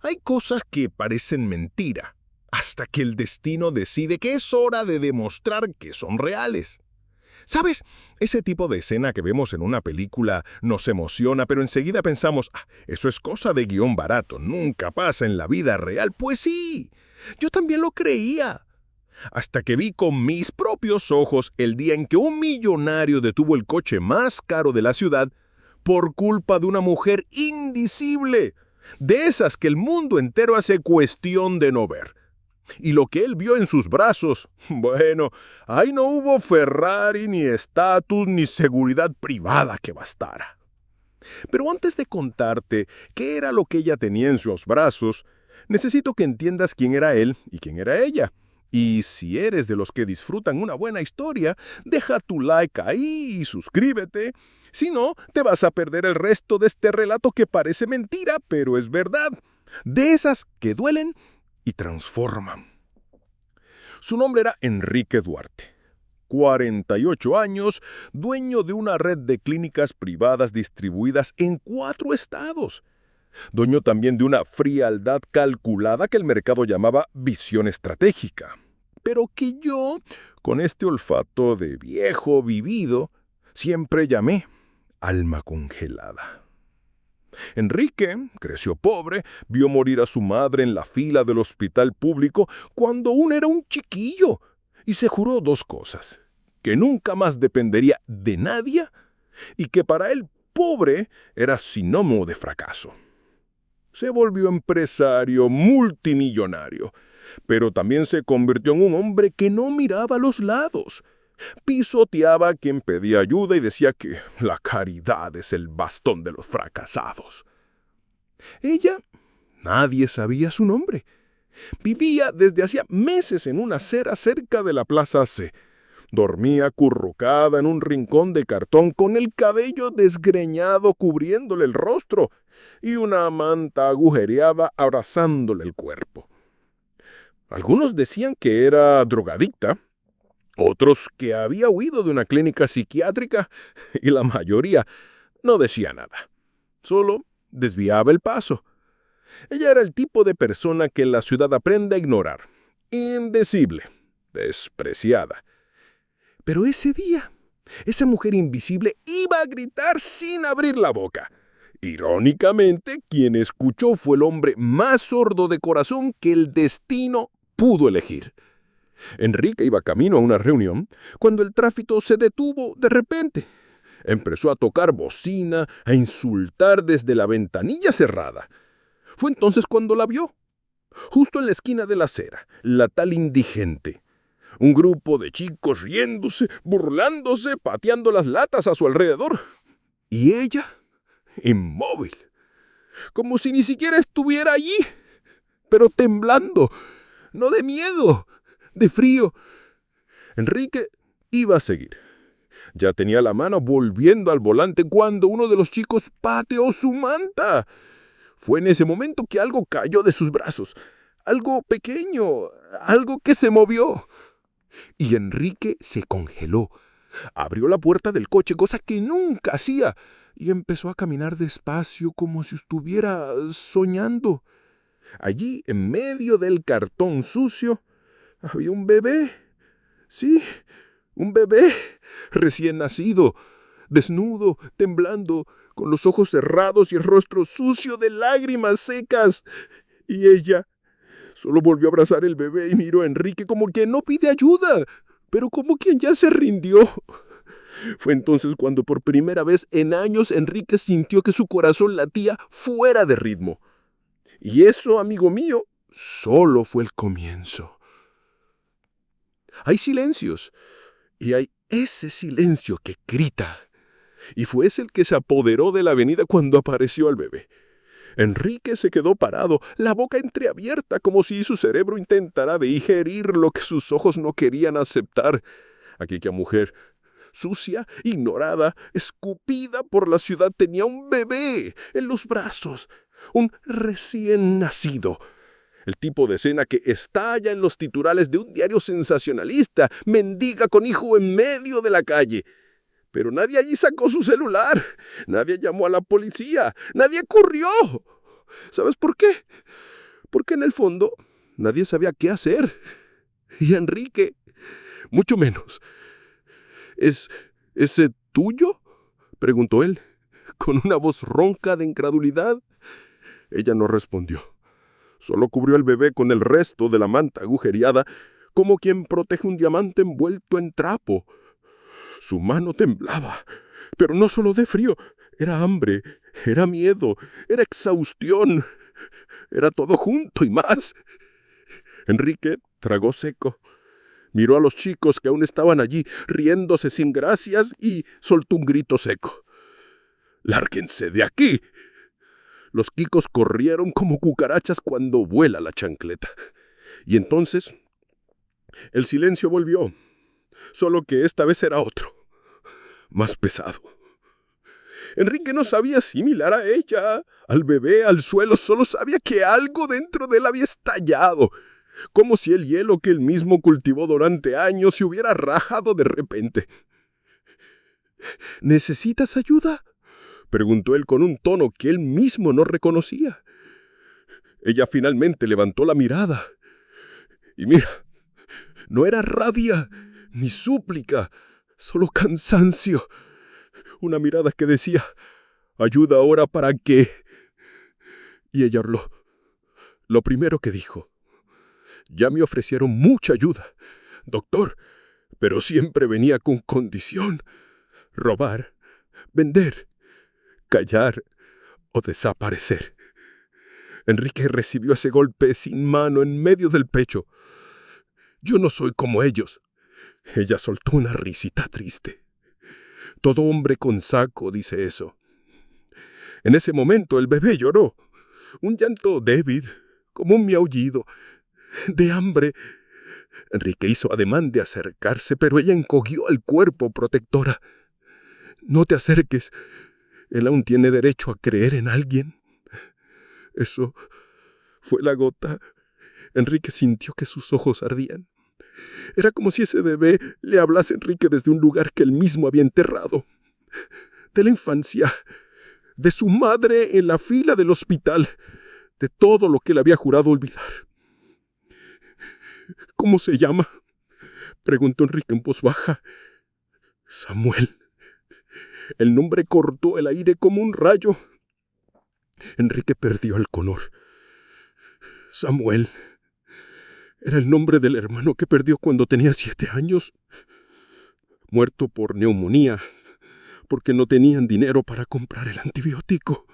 Hay cosas que parecen mentira, hasta que el destino decide que es hora de demostrar que son reales. ¿Sabes? Ese tipo de escena que vemos en una película nos emociona, pero enseguida pensamos, eso es cosa de guión barato, nunca pasa en la vida real. Pues sí, yo también lo creía. Hasta que vi con mis propios ojos el día en que un millonario detuvo el coche más caro de la ciudad por culpa de una mujer indicible, de esas que el mundo entero hace cuestión de no ver. Y lo que él vio en sus brazos, bueno, ahí no hubo Ferrari, ni estatus, ni seguridad privada que bastara. Pero antes de contarte qué era lo que ella tenía en sus brazos, necesito que entiendas quién era él y quién era ella. Y si eres de los que disfrutan una buena historia, deja tu like ahí y suscríbete. Si no, te vas a perder el resto de este relato que parece mentira, pero es verdad. De esas que duelen y transforman. Su nombre era Enrique Duarte. 48 años, dueño de una red de clínicas privadas distribuidas en 4 estados. Dueño también de una frialdad calculada que el mercado llamaba visión estratégica, pero que yo, con este olfato de viejo vivido, siempre llamé alma congelada. Enrique creció pobre, vio morir a su madre en la fila del hospital público cuando aún era un chiquillo, y se juró 2 cosas: que nunca más dependería de nadie y que para él pobre era sinónimo de fracaso. Se volvió empresario multimillonario, pero también se convirtió en un hombre que no miraba a los lados. Pisoteaba a quien pedía ayuda y decía que la caridad es el bastón de los fracasados. Ella, nadie sabía su nombre. Vivía desde hacía meses en una acera cerca de la Plaza C. Dormía acurrucada en un rincón de cartón con el cabello desgreñado cubriéndole el rostro y una manta agujereada abrazándole el cuerpo. Algunos decían que era drogadicta, otros que había huido de una clínica psiquiátrica y la mayoría no decía nada. Solo desviaba el paso. Ella era el tipo de persona que la ciudad aprende a ignorar. Indecible, despreciada. Pero ese día, esa mujer invisible iba a gritar sin abrir la boca. Irónicamente, quien escuchó fue el hombre más sordo de corazón que el destino pudo elegir. Enrique iba camino a una reunión cuando el tráfico se detuvo de repente. Empezó a tocar bocina, a insultar desde la ventanilla cerrada. Fue entonces cuando la vio. Justo en la esquina de la acera, la tal indigente. Un grupo de chicos riéndose, burlándose, pateando las latas a su alrededor. Y ella, inmóvil, como si ni siquiera estuviera allí, pero temblando, no de miedo, de frío. Enrique iba a seguir. Ya tenía la mano volviendo al volante cuando uno de los chicos pateó su manta. Fue en ese momento que algo cayó de sus brazos. Algo pequeño, algo que se movió. Y Enrique se congeló. Abrió la puerta del coche, cosa que nunca hacía, y empezó a caminar despacio como si estuviera soñando. Allí, en medio del cartón sucio, había un bebé. Sí, un bebé recién nacido, desnudo, temblando, con los ojos cerrados y el rostro sucio de lágrimas secas. Y ella solo volvió a abrazar el bebé y miró a Enrique como quien no pide ayuda, pero como quien ya se rindió. Fue entonces cuando por primera vez en años Enrique sintió que su corazón latía fuera de ritmo. Y eso, amigo mío, solo fue el comienzo. Hay silencios, y hay ese silencio que grita. Y fue ese el que se apoderó de la avenida cuando apareció el bebé. Enrique se quedó parado, la boca entreabierta, como si su cerebro intentara digerir lo que sus ojos no querían aceptar. Aquella mujer, sucia, ignorada, escupida por la ciudad, tenía un bebé en los brazos, un recién nacido. El tipo de escena que estalla en los titulares de un diario sensacionalista, mendiga con hijo en medio de la calle. Pero nadie allí sacó su celular, nadie llamó a la policía, nadie corrió. ¿Sabes por qué? porque en el fondo nadie sabía qué hacer. Y Enrique, mucho menos. ¿Es ese tuyo?, preguntó él, con una voz ronca de incredulidad. Ella no respondió. Solo cubrió al bebé con el resto de la manta agujereada, como quien protege un diamante envuelto en trapo. Su mano temblaba, pero no solo de frío, era hambre, era miedo, era exhaustión, era todo junto y más. Enrique tragó seco. Miró a los chicos que aún estaban allí, riéndose sin gracias, y soltó un grito seco. ¡Lárguense de aquí! Los quicos corrieron como cucarachas cuando vuela la chancleta. Y entonces el silencio volvió, solo que esta vez era otro, más pesado. Enrique no sabía si mirar a ella, al bebé, al suelo, solo sabía que algo dentro de él había estallado, como si el hielo que él mismo cultivó durante años se hubiera rajado de repente. ¿Necesitas ayuda?, preguntó él con un tono que él mismo no reconocía. Ella finalmente levantó la mirada. Y mira, no era rabia ni súplica, solo cansancio. Una mirada que decía, ¿ayuda ahora para qué? Y ella habló. Lo primero que dijo, ya me ofrecieron mucha ayuda, doctor, pero siempre venía con condición: robar, vender, callar o desaparecer. Enrique recibió ese golpe sin mano en medio del pecho. Yo no soy como ellos. Ella soltó una risita triste. Todo hombre con saco dice eso. En ese momento el bebé lloró. Un llanto débil, como un miaullido, de hambre. Enrique hizo ademán de acercarse, pero ella encogió el cuerpo protectora. No te acerques. Él aún tiene derecho a creer en alguien. Eso fue la gota. Enrique sintió que sus ojos ardían. Era como si ese bebé le hablase a Enrique desde un lugar que él mismo había enterrado. De la infancia, de su madre en la fila del hospital, de todo lo que él había jurado olvidar. ¿Cómo se llama?, preguntó Enrique en voz baja. Samuel. El nombre cortó el aire como un rayo. Enrique perdió el color. Samuel. Era el nombre del hermano que perdió cuando tenía 7 años. Muerto por neumonía, porque no tenían dinero para comprar el antibiótico.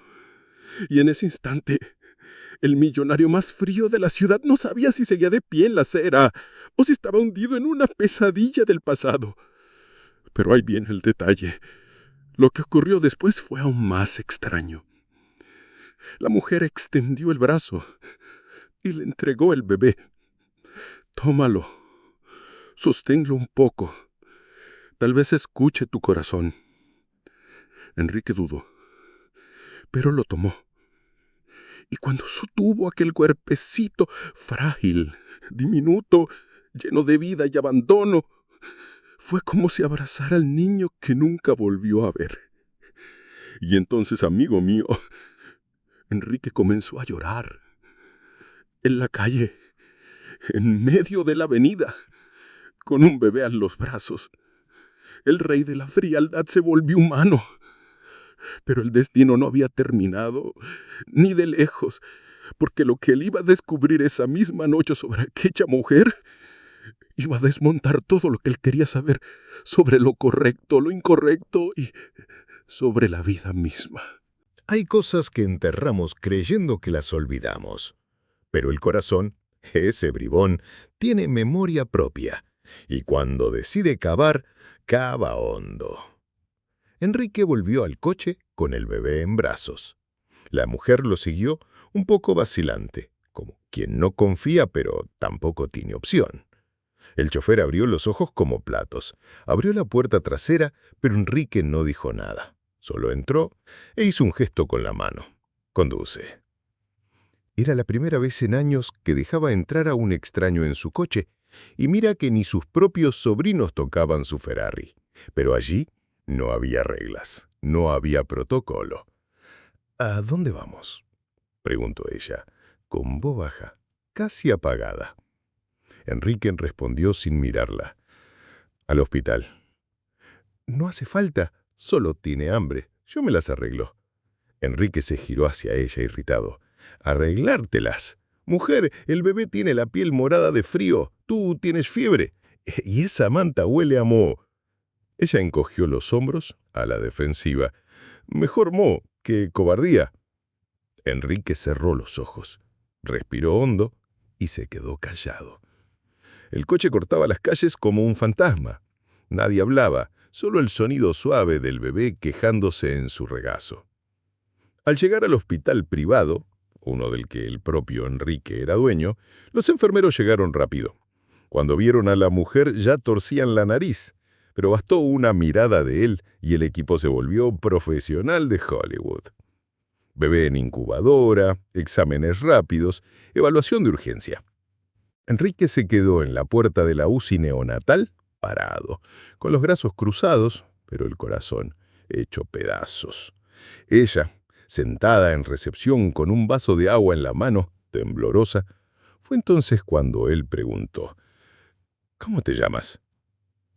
Y en ese instante, el millonario más frío de la ciudad no sabía si seguía de pie en la acera o si estaba hundido en una pesadilla del pasado. Pero ahí viene el detalle. Lo que ocurrió después fue aún más extraño. La mujer extendió el brazo y le entregó el bebé. Tómalo. Sosténlo un poco. Tal vez escuche tu corazón. Enrique dudó, pero lo tomó. Y cuando sostuvo aquel cuerpecito frágil, diminuto, lleno de vida y abandono, fue como si abrazara al niño que nunca volvió a ver. Y entonces, amigo mío, Enrique comenzó a llorar. En la calle, en medio de la avenida, con un bebé a los brazos. El rey de la frialdad se volvió humano. Pero el destino no había terminado, ni de lejos, porque lo que él iba a descubrir esa misma noche sobre aquella mujer iba a desmontar todo lo que él quería saber sobre lo correcto, lo incorrecto y sobre la vida misma. Hay cosas que enterramos creyendo que las olvidamos. Pero el corazón, ese bribón, tiene memoria propia. Y cuando decide cavar, cava hondo. Enrique volvió al coche con el bebé en brazos. La mujer lo siguió un poco vacilante, como quien no confía pero tampoco tiene opción. El chofer abrió los ojos como platos, abrió la puerta trasera, pero Enrique no dijo nada. Solo entró e hizo un gesto con la mano. Conduce. Era la primera vez en años que dejaba entrar a un extraño en su coche, y mira que ni sus propios sobrinos tocaban su Ferrari. Pero allí no había reglas, no había protocolo. ¿A dónde vamos?, preguntó ella. con voz baja, casi apagada. Enrique respondió sin mirarla. Al hospital. No hace falta, solo tiene hambre. Yo me las arreglo. Enrique se giró hacia ella irritado. Arreglártelas. Mujer, el bebé tiene la piel morada de frío. Tú tienes fiebre. Y esa manta huele a moho. Ella encogió los hombros a la defensiva. Mejor moho que cobardía. Enrique cerró los ojos, respiró hondo y se quedó callado. El coche cortaba las calles como un fantasma. Nadie hablaba, solo el sonido suave del bebé quejándose en su regazo. Al llegar al hospital privado, uno del que el propio Enrique era dueño, los enfermeros llegaron rápido. Cuando vieron a la mujer ya torcían la nariz, pero bastó una mirada de él y el equipo se volvió profesional de Hollywood. Bebé en incubadora, exámenes rápidos, evaluación de urgencia. Enrique se quedó en la puerta de la UCI neonatal, parado, con los brazos cruzados, pero el corazón hecho pedazos. Ella, sentada en recepción con un vaso de agua en la mano, temblorosa, fue entonces cuando él preguntó, «¿Cómo te llamas?»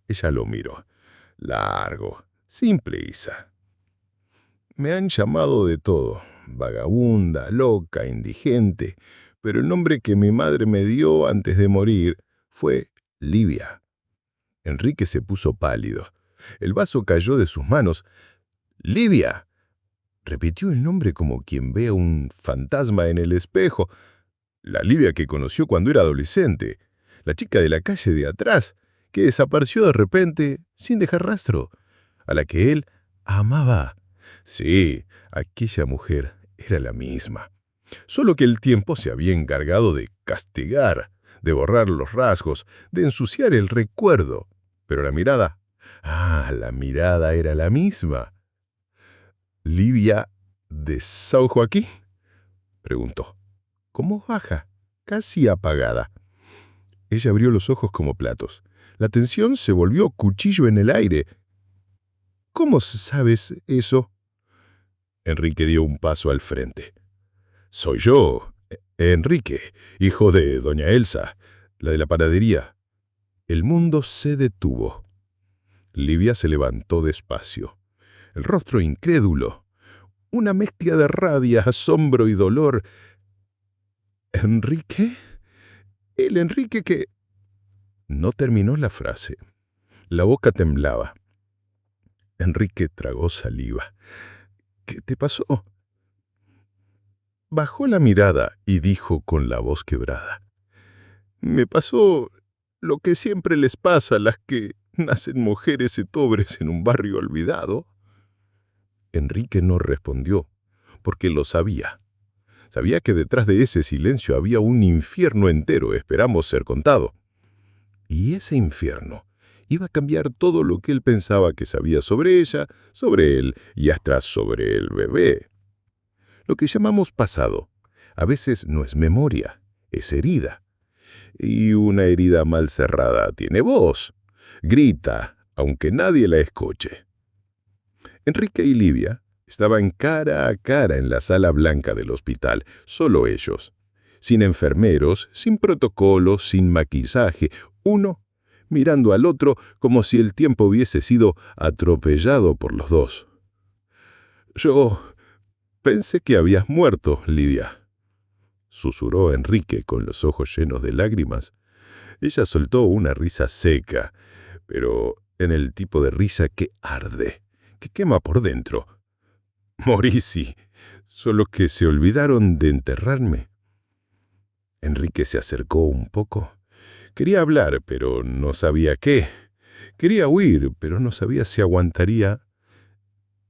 Ella lo miró. Largo, simple Isa. Me han llamado de todo, vagabunda, loca, indigente, pero el nombre que mi madre me dio antes de morir fue Livia. Enrique se puso pálido. El vaso cayó de sus manos. ¡Livia! Repitió el nombre como quien ve a un fantasma en el espejo. La Livia que conoció cuando era adolescente. La chica de la calle de atrás, que desapareció de repente sin dejar rastro. A la que él amaba. Sí, aquella mujer era la misma. Solo que el tiempo se había encargado de castigar, de borrar los rasgos, de ensuciar el recuerdo. Pero la mirada, la mirada era la misma. «¿Livia de São Joaquín?» preguntó. Con voz baja, casi apagada. Ella abrió los ojos como platos. La tensión se volvió cuchillo en el aire. «¿Cómo sabes eso?» Enrique dio un paso al frente. «Soy yo, Enrique, hijo de doña Elsa, la de la panadería». El mundo se detuvo. Livia se levantó despacio. El rostro incrédulo. Una mezcla de rabia, asombro y dolor. ¿Enrique? ¿El Enrique que...? No terminó la frase. La boca temblaba. Enrique tragó saliva. ¿Qué te pasó? Bajó la mirada y dijo con la voz quebrada. Me pasó lo que siempre les pasa a las que nacen mujeres y pobres en un barrio olvidado. Enrique no respondió, porque lo sabía. Sabía que detrás de ese silencio había un infierno entero esperando ser contado. Y ese infierno iba a cambiar todo lo que él pensaba que sabía sobre ella, sobre él y hasta sobre el bebé. Lo que llamamos pasado a veces no es memoria, es herida. Y una herida mal cerrada tiene voz. Grita, aunque nadie la escuche. Enrique y Livia estaban cara a cara en la sala blanca del hospital, solo ellos. Sin enfermeros, sin protocolos, sin maquillaje. Uno mirando al otro como si el tiempo hubiese sido atropellado por los dos. «Yo pensé que habías muerto, Lidia», susurró Enrique con los ojos llenos de lágrimas. Ella soltó una risa seca, pero en el tipo de risa que arde, que quema por dentro. «Morí, sí, solo que se olvidaron de enterrarme». Enrique se acercó un poco. Quería hablar, pero no sabía qué. Quería huir, pero no sabía si aguantaría.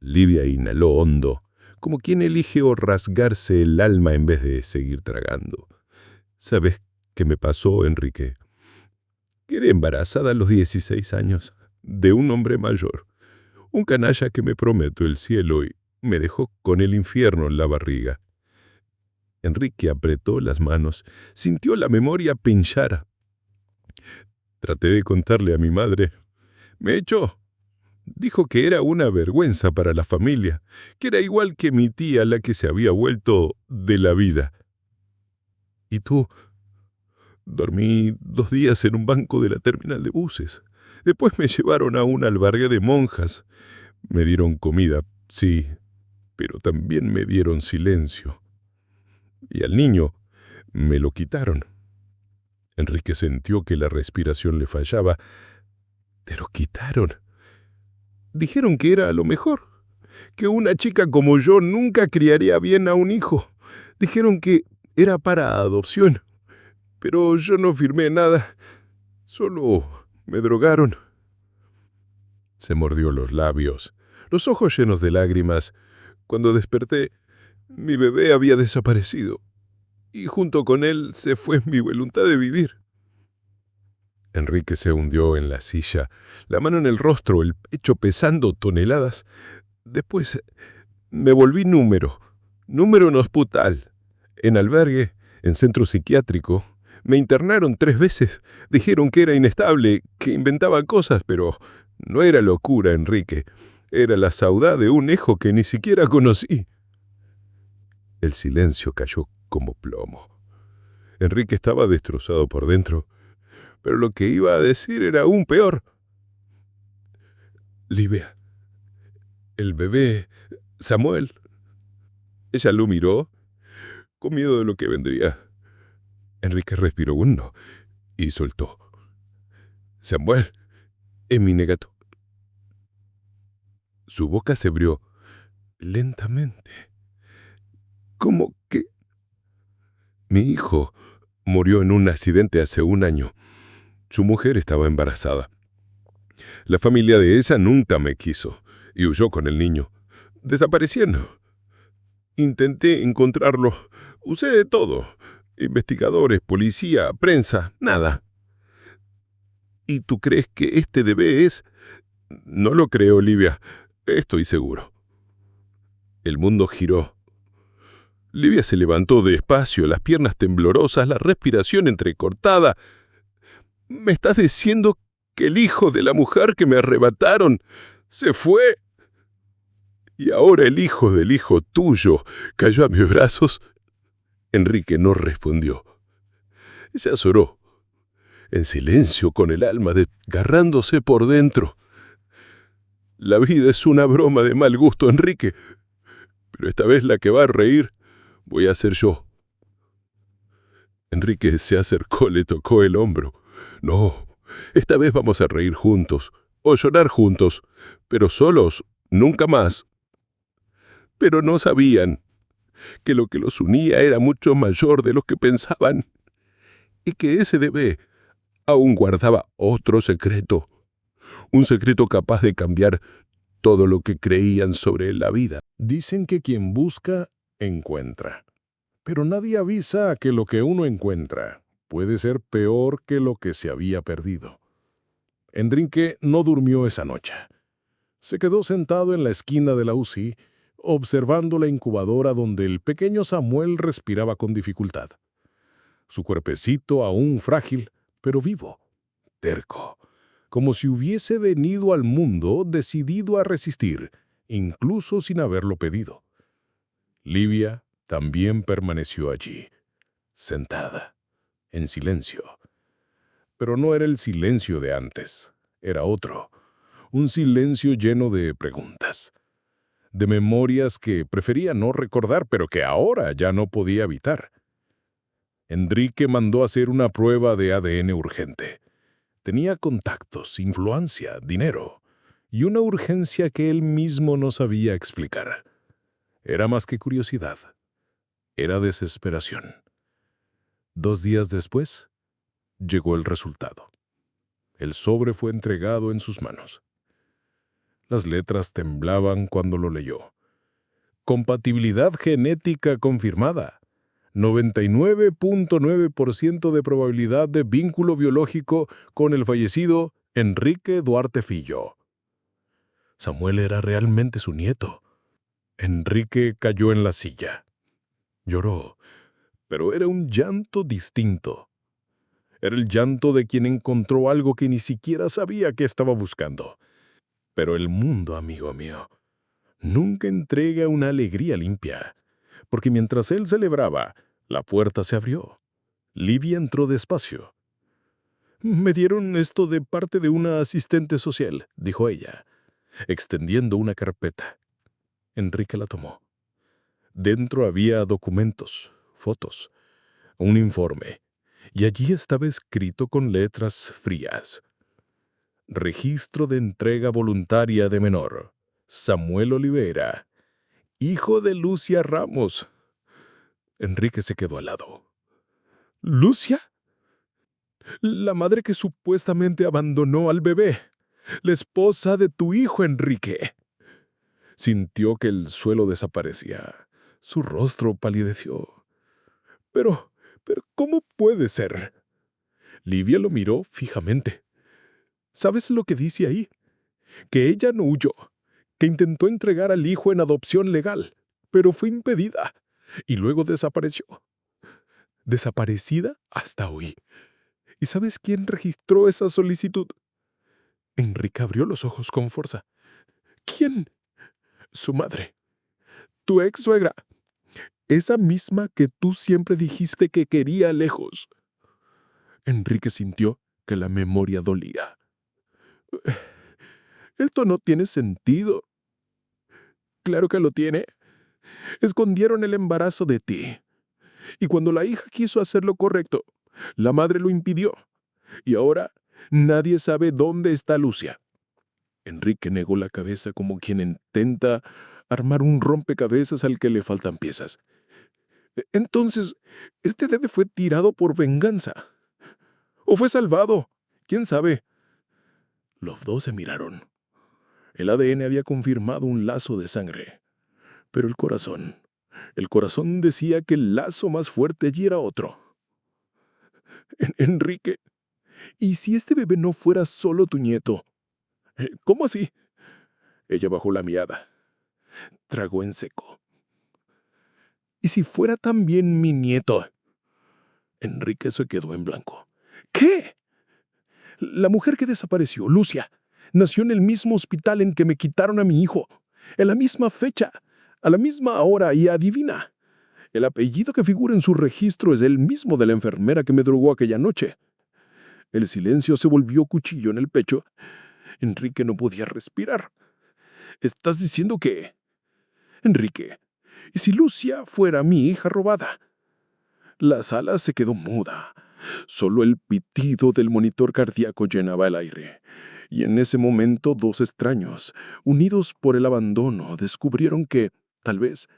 Livia inhaló hondo, como quien elige o rasgarse el alma en vez de seguir tragando. «¿Sabes qué me pasó, Enrique? Quedé embarazada a los 16 años, de un hombre mayor, un canalla que me prometió el cielo y me dejó con el infierno en la barriga». Enrique apretó las manos, sintió la memoria pinchar. Traté de contarle a mi madre. Me echó. Dijo que era una vergüenza para la familia, que era igual que mi tía la que se había vuelto de la vida. ¿Y tú? Dormí 2 días en un banco de la terminal de buses. Después me llevaron a un albergue de monjas. Me dieron comida, sí, pero también me dieron silencio. Y al niño me lo quitaron. Enrique sintió que la respiración le fallaba. Te lo quitaron. Dijeron que era lo mejor, que una chica como yo nunca criaría bien a un hijo. Dijeron que era para adopción, pero yo no firmé nada. Solo me drogaron. Se mordió los labios, los ojos llenos de lágrimas. Cuando desperté, mi bebé había desaparecido, y junto con él se fue mi voluntad de vivir. Enrique se hundió en la silla, la mano en el rostro, el pecho pesando toneladas. Después me volví número en hospital, en albergue, en centro psiquiátrico. Me internaron 3 veces. Dijeron que era inestable, que inventaba cosas, pero no era locura, Enrique. Era la saudade de un hijo que ni siquiera conocí. El silencio cayó como plomo. Enrique estaba destrozado por dentro, pero lo que iba a decir era aún peor. Livia, el bebé, Samuel. Ella lo miró, con miedo de lo que vendría. Enrique respiró hondo y soltó. Samuel, es mi negato. Su boca se abrió lentamente. ¿Cómo que? Mi hijo murió en un accidente hace 1 año. Su mujer estaba embarazada. La familia de ella nunca me quiso y huyó con el niño. Desaparecieron. Intenté encontrarlo. Usé de todo. Investigadores, policía, prensa, nada. ¿Y tú crees que este bebé es? No lo creo, Olivia. Estoy seguro. El mundo giró. Livia se levantó despacio, las piernas temblorosas, la respiración entrecortada. ¿Me estás diciendo que el hijo de la mujer que me arrebataron se fue? ¿Y ahora el hijo del hijo tuyo cayó a mis brazos? Enrique no respondió. Ella lloró, en silencio, con el alma desgarrándose por dentro. La vida es una broma de mal gusto, Enrique, pero esta vez la que va a reír voy a ser yo. Enrique se acercó, le tocó el hombro. No, esta vez vamos a reír juntos, o llorar juntos, pero solos, nunca más. Pero no sabían que lo que los unía era mucho mayor de lo que pensaban, y que ese bebé aún guardaba otro secreto, un secreto capaz de cambiar todo lo que creían sobre la vida. Dicen que quien busca, encuentra. Pero nadie avisa que lo que uno encuentra puede ser peor que lo que se había perdido. Enrique no durmió esa noche. Se quedó sentado en la esquina de la UCI, observando la incubadora donde el pequeño Samuel respiraba con dificultad. Su cuerpecito aún frágil, pero vivo, terco, como si hubiese venido al mundo decidido a resistir, incluso sin haberlo pedido. Livia también permaneció allí, sentada, en silencio. Pero no era el silencio de antes, era otro, un silencio lleno de preguntas, de memorias que prefería no recordar, pero que ahora ya no podía evitar. Enrique mandó hacer una prueba de ADN urgente. Tenía contactos, influencia, dinero y una urgencia que él mismo no sabía explicar. Era más que curiosidad, era desesperación. 2 días después, llegó el resultado. El sobre fue entregado en sus manos. Las letras temblaban cuando lo leyó. Compatibilidad genética confirmada. 99.9% de probabilidad de vínculo biológico con el fallecido Enrique Duarte Fillo. Samuel era realmente su nieto. Enrique cayó en la silla. Lloró, pero era un llanto distinto. Era el llanto de quien encontró algo que ni siquiera sabía que estaba buscando. Pero el mundo, amigo mío, nunca entrega una alegría limpia, porque mientras él celebraba, la puerta se abrió. Livia entró despacio. «Me dieron esto de parte de una asistente social», dijo ella, extendiendo una carpeta. Enrique la tomó. Dentro había documentos, fotos, un informe, y allí estaba escrito con letras frías: Registro de entrega voluntaria de menor, Samuel Oliveira, hijo de Lucia Ramos. Enrique se quedó al lado. ¿Lucia? La madre que supuestamente abandonó al bebé. La esposa de tu hijo, Enrique. Sintió que el suelo desaparecía. Su rostro palideció. Pero, ¿cómo puede ser? Livia lo miró fijamente. ¿Sabes lo que dice ahí? Que ella no huyó, que intentó entregar al hijo en adopción legal, pero fue impedida, y luego desapareció. Desaparecida hasta hoy. ¿Y sabes quién registró esa solicitud? Enrique abrió los ojos con fuerza. ¿Quién? Su madre. Tu ex suegra. Esa misma que tú siempre dijiste que quería lejos. Enrique sintió que la memoria dolía. Esto no tiene sentido. Claro que lo tiene. Escondieron el embarazo de ti. Y cuando la hija quiso hacer lo correcto, la madre lo impidió. Y ahora nadie sabe dónde está Lucia. Enrique negó la cabeza como quien intenta armar un rompecabezas al que le faltan piezas. Entonces, este bebé fue tirado por venganza. ¿O fue salvado? ¿Quién sabe? Los dos se miraron. El ADN había confirmado un lazo de sangre. Pero el corazón decía que el lazo más fuerte allí era otro. Enrique, ¿y si este bebé no fuera solo tu nieto? ¿Cómo así? Ella bajó la mirada. Tragó en seco. ¿Y si fuera también mi nieto? Enrique se quedó en blanco. ¿Qué? La mujer que desapareció, Lucia, nació en el mismo hospital en que me quitaron a mi hijo, en la misma fecha, a la misma hora, y adivina. El apellido que figura en su registro es el mismo de la enfermera que me drogó aquella noche. El silencio se volvió cuchillo en el pecho. Enrique no podía respirar. ¿Estás diciendo que...? Enrique, ¿y si Lucia fuera mi hija robada? La sala se quedó muda. Solo el pitido del monitor cardíaco llenaba el aire. Y en ese momento dos extraños, unidos por el abandono, descubrieron que, tal vez,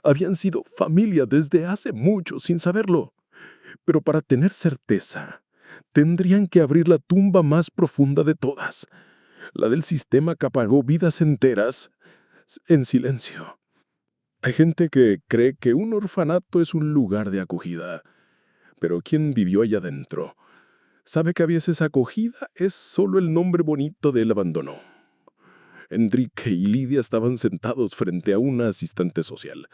habían sido familia desde hace mucho sin saberlo. Pero para tener certeza, tendrían que abrir la tumba más profunda de todas, la del sistema que apagó vidas enteras en silencio. Hay gente que cree que un orfanato es un lugar de acogida, pero quien vivió allá adentro sabe que a veces acogida es solo el nombre bonito del abandono. Enrique y Lidia estaban sentados frente a una asistente social.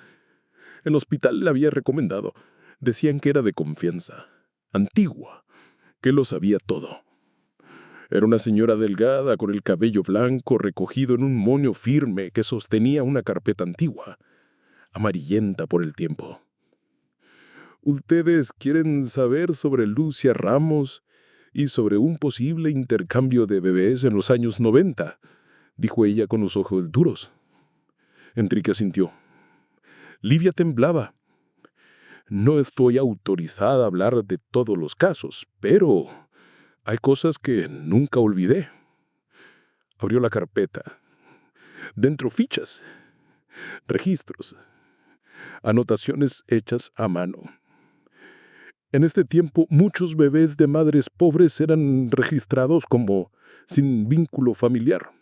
El hospital le había recomendado. Decían que era de confianza, antigua, que lo sabía todo. Era una señora delgada con el cabello blanco recogido en un moño firme que sostenía una carpeta antigua, amarillenta por el tiempo. ¿Ustedes quieren saber sobre Lucia Ramos y sobre un posible intercambio de bebés en los años 90? Dijo ella con los ojos duros. Enrique asintió. Livia temblaba. No estoy autorizada a hablar de todos los casos, pero hay cosas que nunca olvidé. Abrió la carpeta. Dentro fichas, registros, anotaciones hechas a mano. En este tiempo, muchos bebés de madres pobres eran registrados como sin vínculo familiar,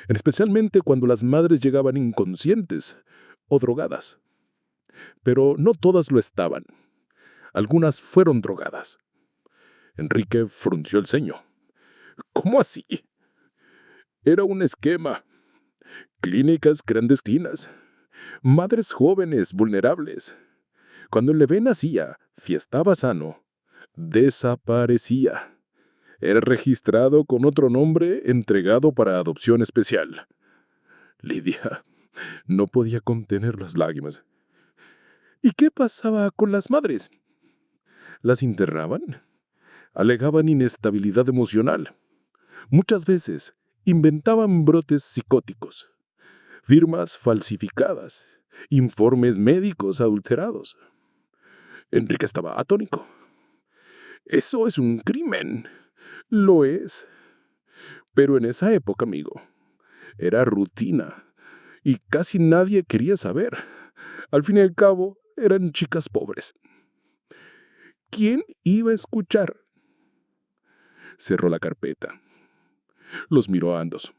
especialmente cuando las madres llegaban inconscientes o drogadas. Pero no todas lo estaban. Algunas fueron drogadas. Enrique frunció el ceño. ¿Cómo así? Era un esquema. Clínicas clandestinas. Madres jóvenes, vulnerables. Cuando el bebé nacía, si estaba sano, desaparecía. Era registrado con otro nombre, entregado para adopción especial. Lidia no podía contener las lágrimas. ¿Y qué pasaba con las madres? Las internaban, alegaban inestabilidad emocional. Muchas veces inventaban brotes psicóticos, firmas falsificadas, informes médicos adulterados. Enrique estaba atónito. Eso es un crimen. Lo es. Pero en esa época, amigo, era rutina y casi nadie quería saber. Al fin y al cabo, eran chicas pobres. ¿Quién iba a escuchar? Cerró la carpeta. Los miró a ambos.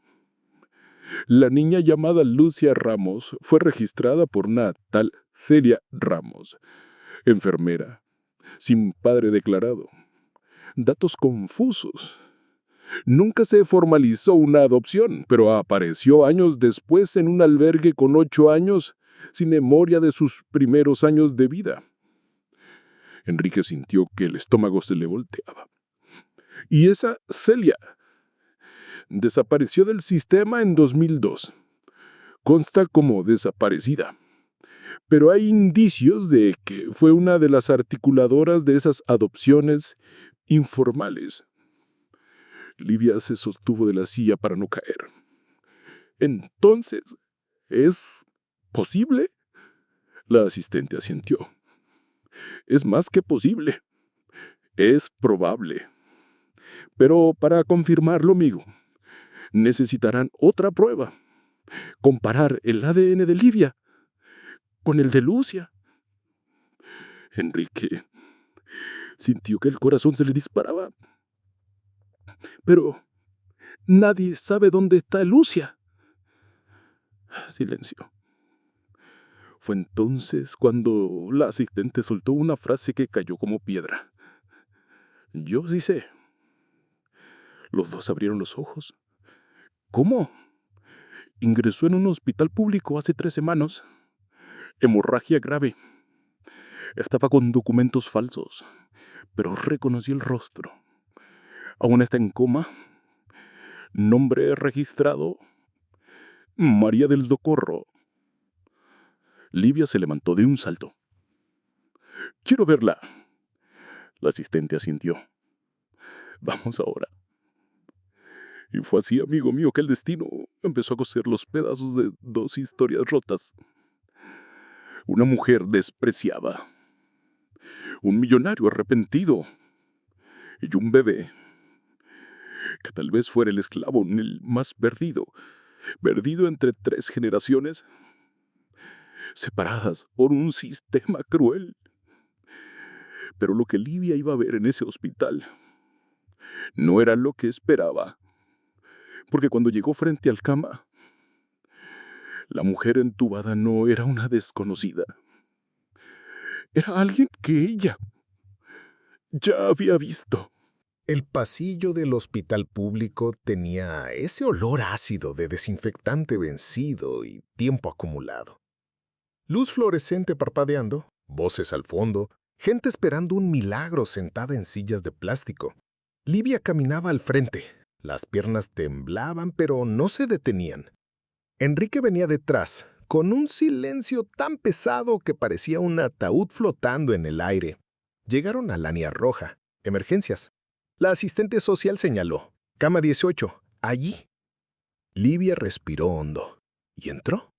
La niña llamada Lucia Ramos fue registrada por una tal Celia Ramos, enfermera, sin padre declarado. Datos confusos. Nunca se formalizó una adopción, pero apareció años después en un albergue con 8 años, sin memoria de sus primeros años de vida. Enrique sintió que el estómago se le volteaba. Y esa Celia desapareció del sistema en 2002. Consta como desaparecida. Pero hay indicios de que fue una de las articuladoras de esas adopciones informales. Livia se sostuvo de la silla para no caer. Entonces, ¿es posible? La asistente asintió. Es más que posible. Es probable. Pero para confirmarlo, amigo, necesitarán otra prueba. Comparar el ADN de Livia con el de Lucia. Enrique sintió que el corazón se le disparaba. Pero nadie sabe dónde está Lucia. Silencio. Fue entonces cuando la asistente soltó una frase que cayó como piedra. Yo sí sé. Los dos abrieron los ojos. ¿Cómo? Ingresó en un hospital público hace 3 semanas. Hemorragia grave. Estaba con documentos falsos, pero reconocí el rostro. Aún está en coma. Nombre registrado: María del Socorro. Livia se levantó de un salto. Quiero verla. La asistente asintió. Vamos ahora. Y fue así, amigo mío, que el destino empezó a coser los pedazos de 2 historias rotas. Una mujer despreciada. Un millonario arrepentido. Y un bebé que tal vez fuera el eslabón el más perdido entre 3 generaciones, separadas por un sistema cruel. Pero lo que Livia iba a ver en ese hospital no era lo que esperaba, porque cuando llegó frente al cama, la mujer entubada no era una desconocida. Era alguien que ella ya había visto. El pasillo del hospital público tenía ese olor ácido de desinfectante vencido y tiempo acumulado. Luz fluorescente parpadeando, voces al fondo, gente esperando un milagro sentada en sillas de plástico. Livia caminaba al frente. Las piernas temblaban, pero no se detenían. Enrique venía detrás, con un silencio tan pesado que parecía un ataúd flotando en el aire. Llegaron a la línea roja. Emergencias. La asistente social señaló. Cama 18. Allí. Livia respiró hondo. ¿Y entró?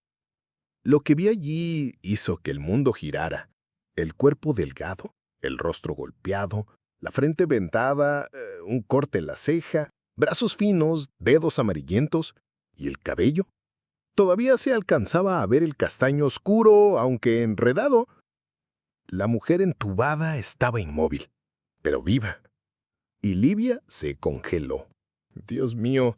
Lo que vi allí hizo que el mundo girara. El cuerpo delgado, el rostro golpeado, la frente ventada, un corte en la ceja, brazos finos, dedos amarillentos y el cabello. Todavía se alcanzaba a ver el castaño oscuro, aunque enredado. La mujer entubada estaba inmóvil, pero viva. Y Livia se congeló. Dios mío.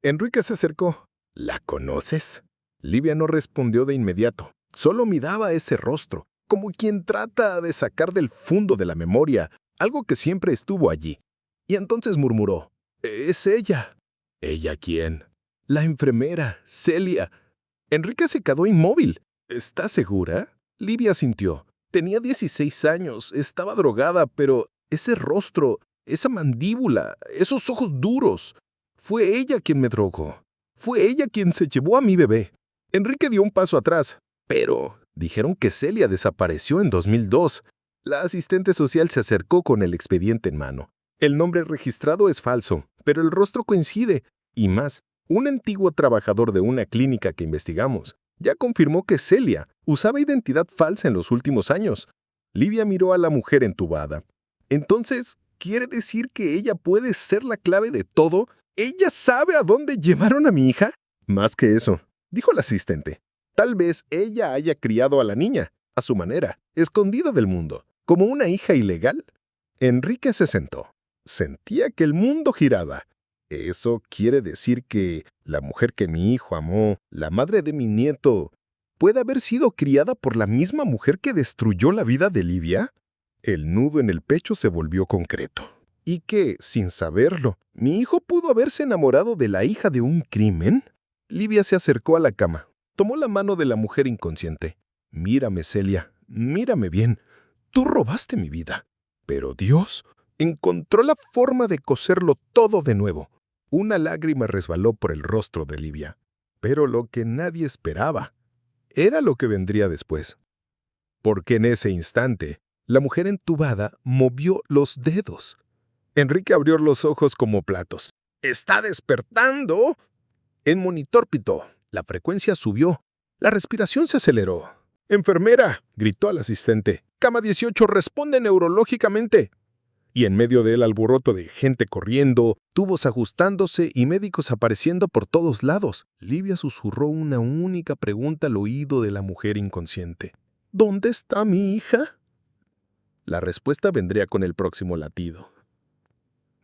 Enrique se acercó. ¿La conoces? Livia no respondió de inmediato. Solo miraba ese rostro, como quien trata de sacar del fondo de la memoria algo que siempre estuvo allí. Y entonces murmuró. «Es ella». ¿Ella quién? La enfermera, Celia. Enrique se quedó inmóvil. ¿Estás segura? Livia asintió. Tenía 16 años, estaba drogada, pero ese rostro, esa mandíbula, esos ojos duros. Fue ella quien me drogó. Fue ella quien se llevó a mi bebé. Enrique dio un paso atrás. Pero dijeron que Celia desapareció en 2002. La asistente social se acercó con el expediente en mano. El nombre registrado es falso, pero el rostro coincide. Y más, un antiguo trabajador de una clínica que investigamos ya confirmó que Celia usaba identidad falsa en los últimos años. Livia miró a la mujer entubada. Entonces, ¿quiere decir que ella puede ser la clave de todo? ¿Ella sabe a dónde llevaron a mi hija? Más que eso, dijo la asistente. Tal vez ella haya criado a la niña, a su manera, escondida del mundo, como una hija ilegal. Enrique se sentó. Sentía que el mundo giraba. ¿Eso quiere decir que la mujer que mi hijo amó, la madre de mi nieto, puede haber sido criada por la misma mujer que destruyó la vida de Livia? El nudo en el pecho se volvió concreto. ¿Y que, sin saberlo, mi hijo pudo haberse enamorado de la hija de un crimen? Livia se acercó a la cama. Tomó la mano de la mujer inconsciente. Mírame, Celia, mírame bien. Tú robaste mi vida. Pero Dios encontró la forma de coserlo todo de nuevo. Una lágrima resbaló por el rostro de Livia. Pero lo que nadie esperaba era lo que vendría después. Porque en ese instante, la mujer entubada movió los dedos. Enrique abrió los ojos como platos. ¡Está despertando! El monitor pitó. La frecuencia subió. La respiración se aceleró. «¡Enfermera!», gritó al asistente. «Cama 18, responde neurológicamente». Y en medio del alboroto de gente corriendo, tubos ajustándose y médicos apareciendo por todos lados, Livia susurró una única pregunta al oído de la mujer inconsciente. «¿Dónde está mi hija?». La respuesta vendría con el próximo latido.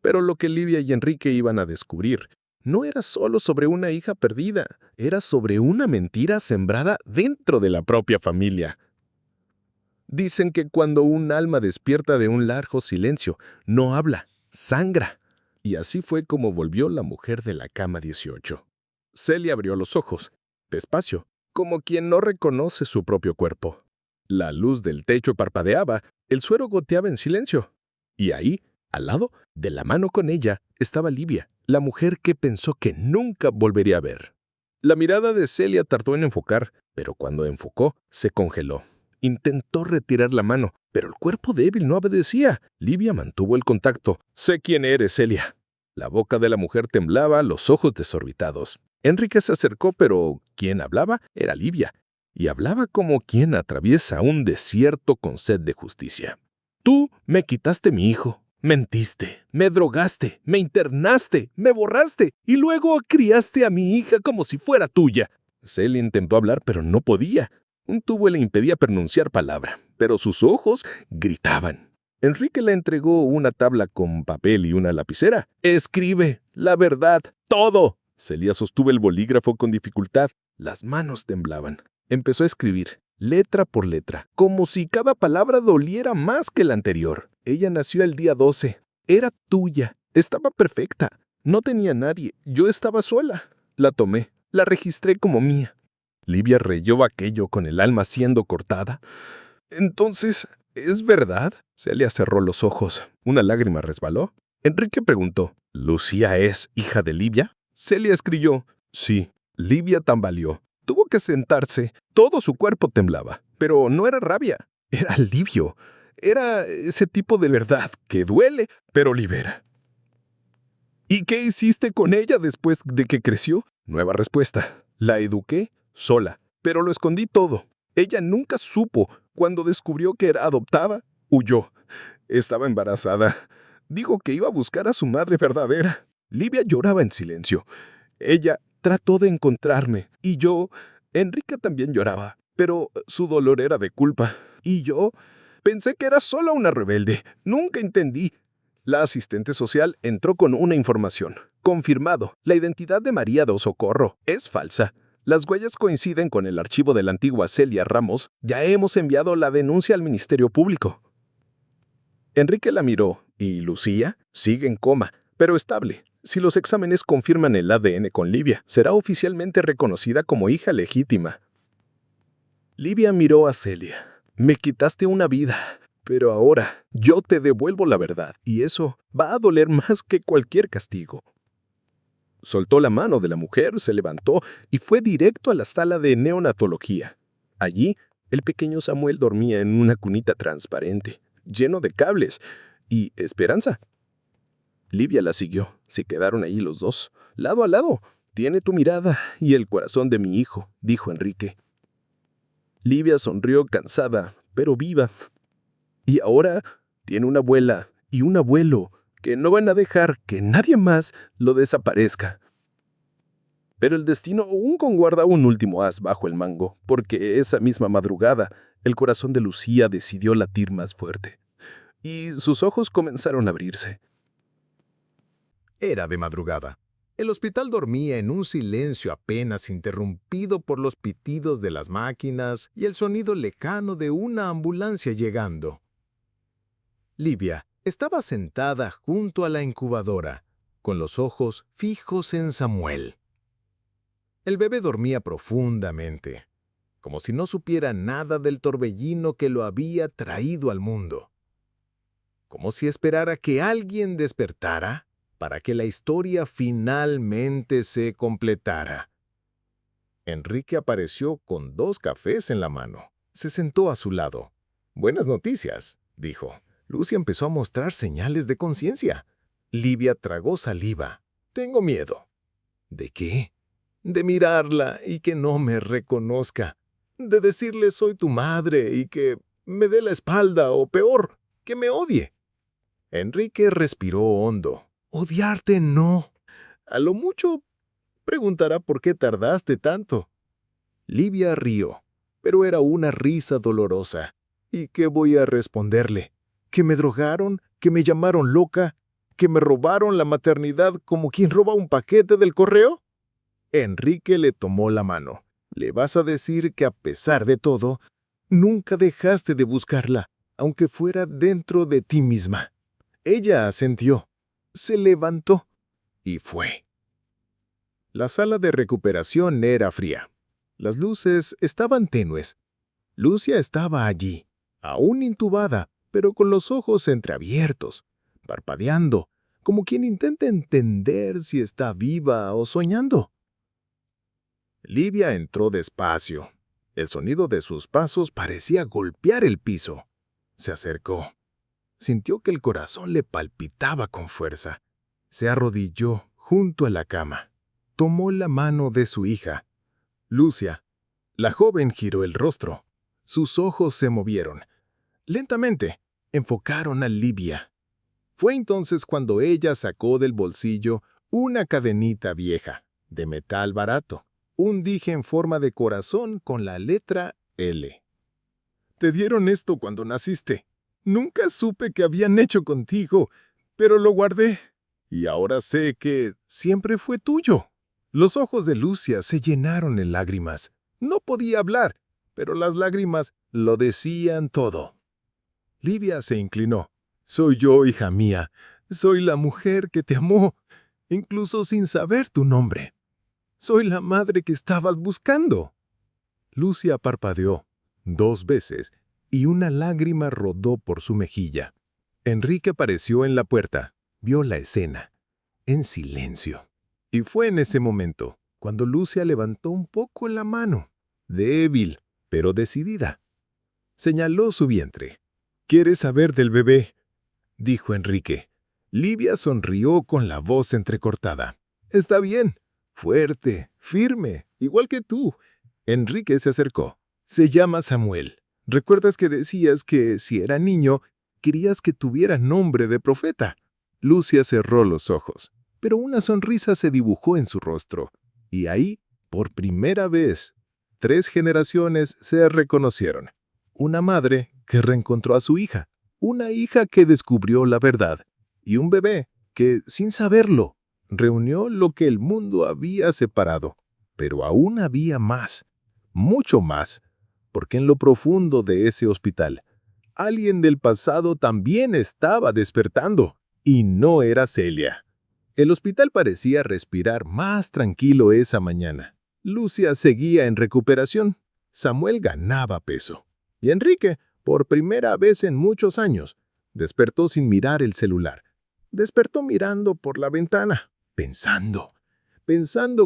Pero lo que Livia y Enrique iban a descubrir no era solo sobre una hija perdida, era sobre una mentira sembrada dentro de la propia familia. Dicen que cuando un alma despierta de un largo silencio, no habla, sangra. Y así fue como volvió la mujer de la cama 18. Celia abrió los ojos, despacio, como quien no reconoce su propio cuerpo. La luz del techo parpadeaba, el suero goteaba en silencio. Y ahí, al lado, de la mano con ella, estaba Livia, la mujer que pensó que nunca volvería a ver. La mirada de Celia tardó en enfocar, pero cuando enfocó, se congeló. Intentó retirar la mano, pero el cuerpo débil no obedecía. Livia mantuvo el contacto. «Sé quién eres, Celia». La boca de la mujer temblaba, los ojos desorbitados. Enrique se acercó, pero quien hablaba era Livia, y hablaba como quien atraviesa un desierto con sed de justicia. «Tú me quitaste mi hijo. Mentiste, me drogaste, me internaste, me borraste y luego criaste a mi hija como si fuera tuya». Celia intentó hablar, pero no podía. Un tubo le impedía pronunciar palabra, pero sus ojos gritaban. Enrique le entregó una tabla con papel y una lapicera. «Escribe, la verdad, todo». Celia sostuvo el bolígrafo con dificultad. Las manos temblaban. Empezó a escribir, letra por letra, como si cada palabra doliera más que la anterior. Ella nació el día 12. Era tuya. Estaba perfecta. No tenía nadie. Yo estaba sola. La tomé. La registré como mía. Livia reyó aquello con el alma siendo cortada. «Entonces, ¿es verdad?». Celia cerró los ojos. Una lágrima resbaló. Enrique preguntó, «¿Lucía es hija de Livia?». Celia escribió, «Sí». Livia tambaleó. Tuvo que sentarse. Todo su cuerpo temblaba. Pero no era rabia. Era alivio. Era ese tipo de verdad que duele, pero libera. «¿Y qué hiciste con ella después de que creció?». Nueva respuesta. «La eduqué sola, pero lo escondí todo. Ella nunca supo. Cuando descubrió que era adoptada, huyó. Estaba embarazada. Dijo que iba a buscar a su madre verdadera». Livia lloraba en silencio. Ella trató de encontrarme, y yo... Enrique también lloraba, pero su dolor era de culpa. Y yo pensé que era solo una rebelde. Nunca entendí. La asistente social entró con una información. Confirmado, la identidad de María do Socorro es falsa. Las huellas coinciden con el archivo de la antigua Celia Ramos. Ya hemos enviado la denuncia al Ministerio Público. Enrique la miró, y Lucía sigue en coma, pero estable. Si los exámenes confirman el ADN con Livia, será oficialmente reconocida como hija legítima. Livia miró a Celia. «Me quitaste una vida, pero ahora yo te devuelvo la verdad, y eso va a doler más que cualquier castigo». Soltó la mano de la mujer, se levantó y fue directo a la sala de neonatología. Allí, el pequeño Samuel dormía en una cunita transparente. lleno de cables y esperanza. Livia la siguió. Se quedaron ahí los dos, lado a lado. «Tiene tu mirada y el corazón de mi hijo», dijo Enrique. Livia sonrió cansada, pero viva. Y ahora tiene una abuela y un abuelo que no van a dejar que nadie más lo desaparezca. Pero el destino aún conguarda un último as bajo el mango, porque esa misma madrugada el corazón de Lucía decidió latir más fuerte, y sus ojos comenzaron a abrirse. Era de madrugada. El hospital dormía en un silencio apenas interrumpido por los pitidos de las máquinas y el sonido lejano de una ambulancia llegando. Livia estaba sentada junto a la incubadora, con los ojos fijos en Samuel. El bebé dormía profundamente, como si no supiera nada del torbellino que lo había traído al mundo. Como si esperara que alguien despertara para que la historia finalmente se completara. Enrique apareció con 2 cafés en la mano. Se sentó a su lado. «Buenas noticias», dijo. Lucia empezó a mostrar señales de conciencia. Livia tragó saliva. «Tengo miedo». «¿De qué?» «De mirarla y que no me reconozca. De decirle soy tu madre y que me dé la espalda o peor, que me odie». Enrique respiró hondo. «Odiarte no. A lo mucho preguntará por qué tardaste tanto». Livia rió, pero era una risa dolorosa. ¿Y qué voy a responderle? ¿Que me drogaron? ¿Que me llamaron loca? ¿Que me robaron la maternidad como quien roba un paquete del correo? Enrique le tomó la mano. «Le vas a decir que a pesar de todo, nunca dejaste de buscarla, aunque fuera dentro de ti misma». Ella asintió. Se levantó y fue. La sala de recuperación era fría. Las luces estaban tenues. Lucia estaba allí, aún intubada, pero con los ojos entreabiertos, parpadeando, como quien intenta entender si está viva o soñando. Livia entró despacio. El sonido de sus pasos parecía golpear el piso. Se acercó. Sintió que el corazón le palpitaba con fuerza. Se arrodilló junto a la cama. Tomó la mano de su hija. Lucia. La joven giró el rostro. Sus ojos se movieron. Lentamente, enfocaron a Livia. Fue entonces cuando ella sacó del bolsillo una cadenita vieja, de metal barato, un dije en forma de corazón con la letra L. «Te dieron esto cuando naciste. Nunca supe qué habían hecho contigo, pero lo guardé. Y ahora sé que siempre fue tuyo». Los ojos de Lucia se llenaron en lágrimas. No podía hablar, pero las lágrimas lo decían todo. Livia se inclinó. «Soy yo, hija mía. Soy la mujer que te amó, incluso sin saber tu nombre. Soy la madre que estabas buscando». Lucia parpadeó 2 veces y una lágrima rodó por su mejilla. Enrique apareció en la puerta. Vio la escena, en silencio. Y fue en ese momento cuando Lucia levantó un poco la mano, débil, pero decidida. Señaló su vientre. «¿Quieres saber del bebé?», dijo Enrique. Livia sonrió con la voz entrecortada. «Está bien, fuerte, firme, igual que tú». Enrique se acercó. «Se llama Samuel. ¿Recuerdas que decías que, si era niño, querías que tuviera nombre de profeta?» Lucia cerró los ojos, pero una sonrisa se dibujó en su rostro. Y ahí, por primera vez, 3 generaciones se reconocieron. Una madre que reencontró a su hija, una hija que descubrió la verdad, y un bebé que, sin saberlo, reunió lo que el mundo había separado. Pero aún había más, mucho más, porque en lo profundo de ese hospital, alguien del pasado también estaba despertando, y no era Celia. El hospital parecía respirar más tranquilo esa mañana. Lucia seguía en recuperación. Samuel ganaba peso. Y Enrique, por primera vez en muchos años, despertó sin mirar el celular. Despertó mirando por la ventana, pensando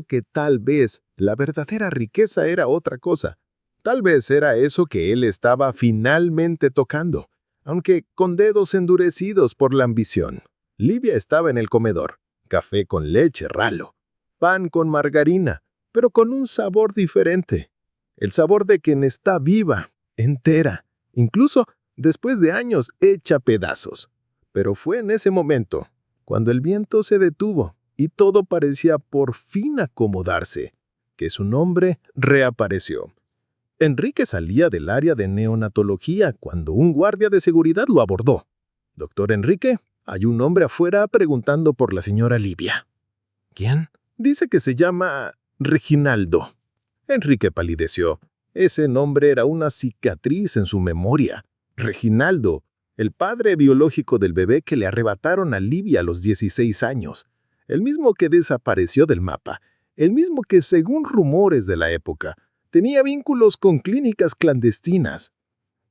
que tal vez la verdadera riqueza era otra cosa. Tal vez era eso que él estaba finalmente tocando. aunque con dedos endurecidos por la ambición. Livia estaba en el comedor. Café con leche ralo, pan con margarina, pero con un sabor diferente. El sabor de quien está viva, entera, incluso después de años hecha pedazos. Pero fue en ese momento, cuando el viento se detuvo y todo parecía por fin acomodarse, que su nombre reapareció. Enrique salía del área de neonatología cuando un guardia de seguridad lo abordó. «Doctor Enrique, hay un hombre afuera preguntando por la señora Livia». «¿Quién?» «Dice que se llama Reginaldo». Enrique palideció. Ese nombre era una cicatriz en su memoria. Reginaldo, el padre biológico del bebé que le arrebataron a Livia a los 16 años. El mismo que desapareció del mapa. El mismo que, según rumores de la época, tenía vínculos con clínicas clandestinas.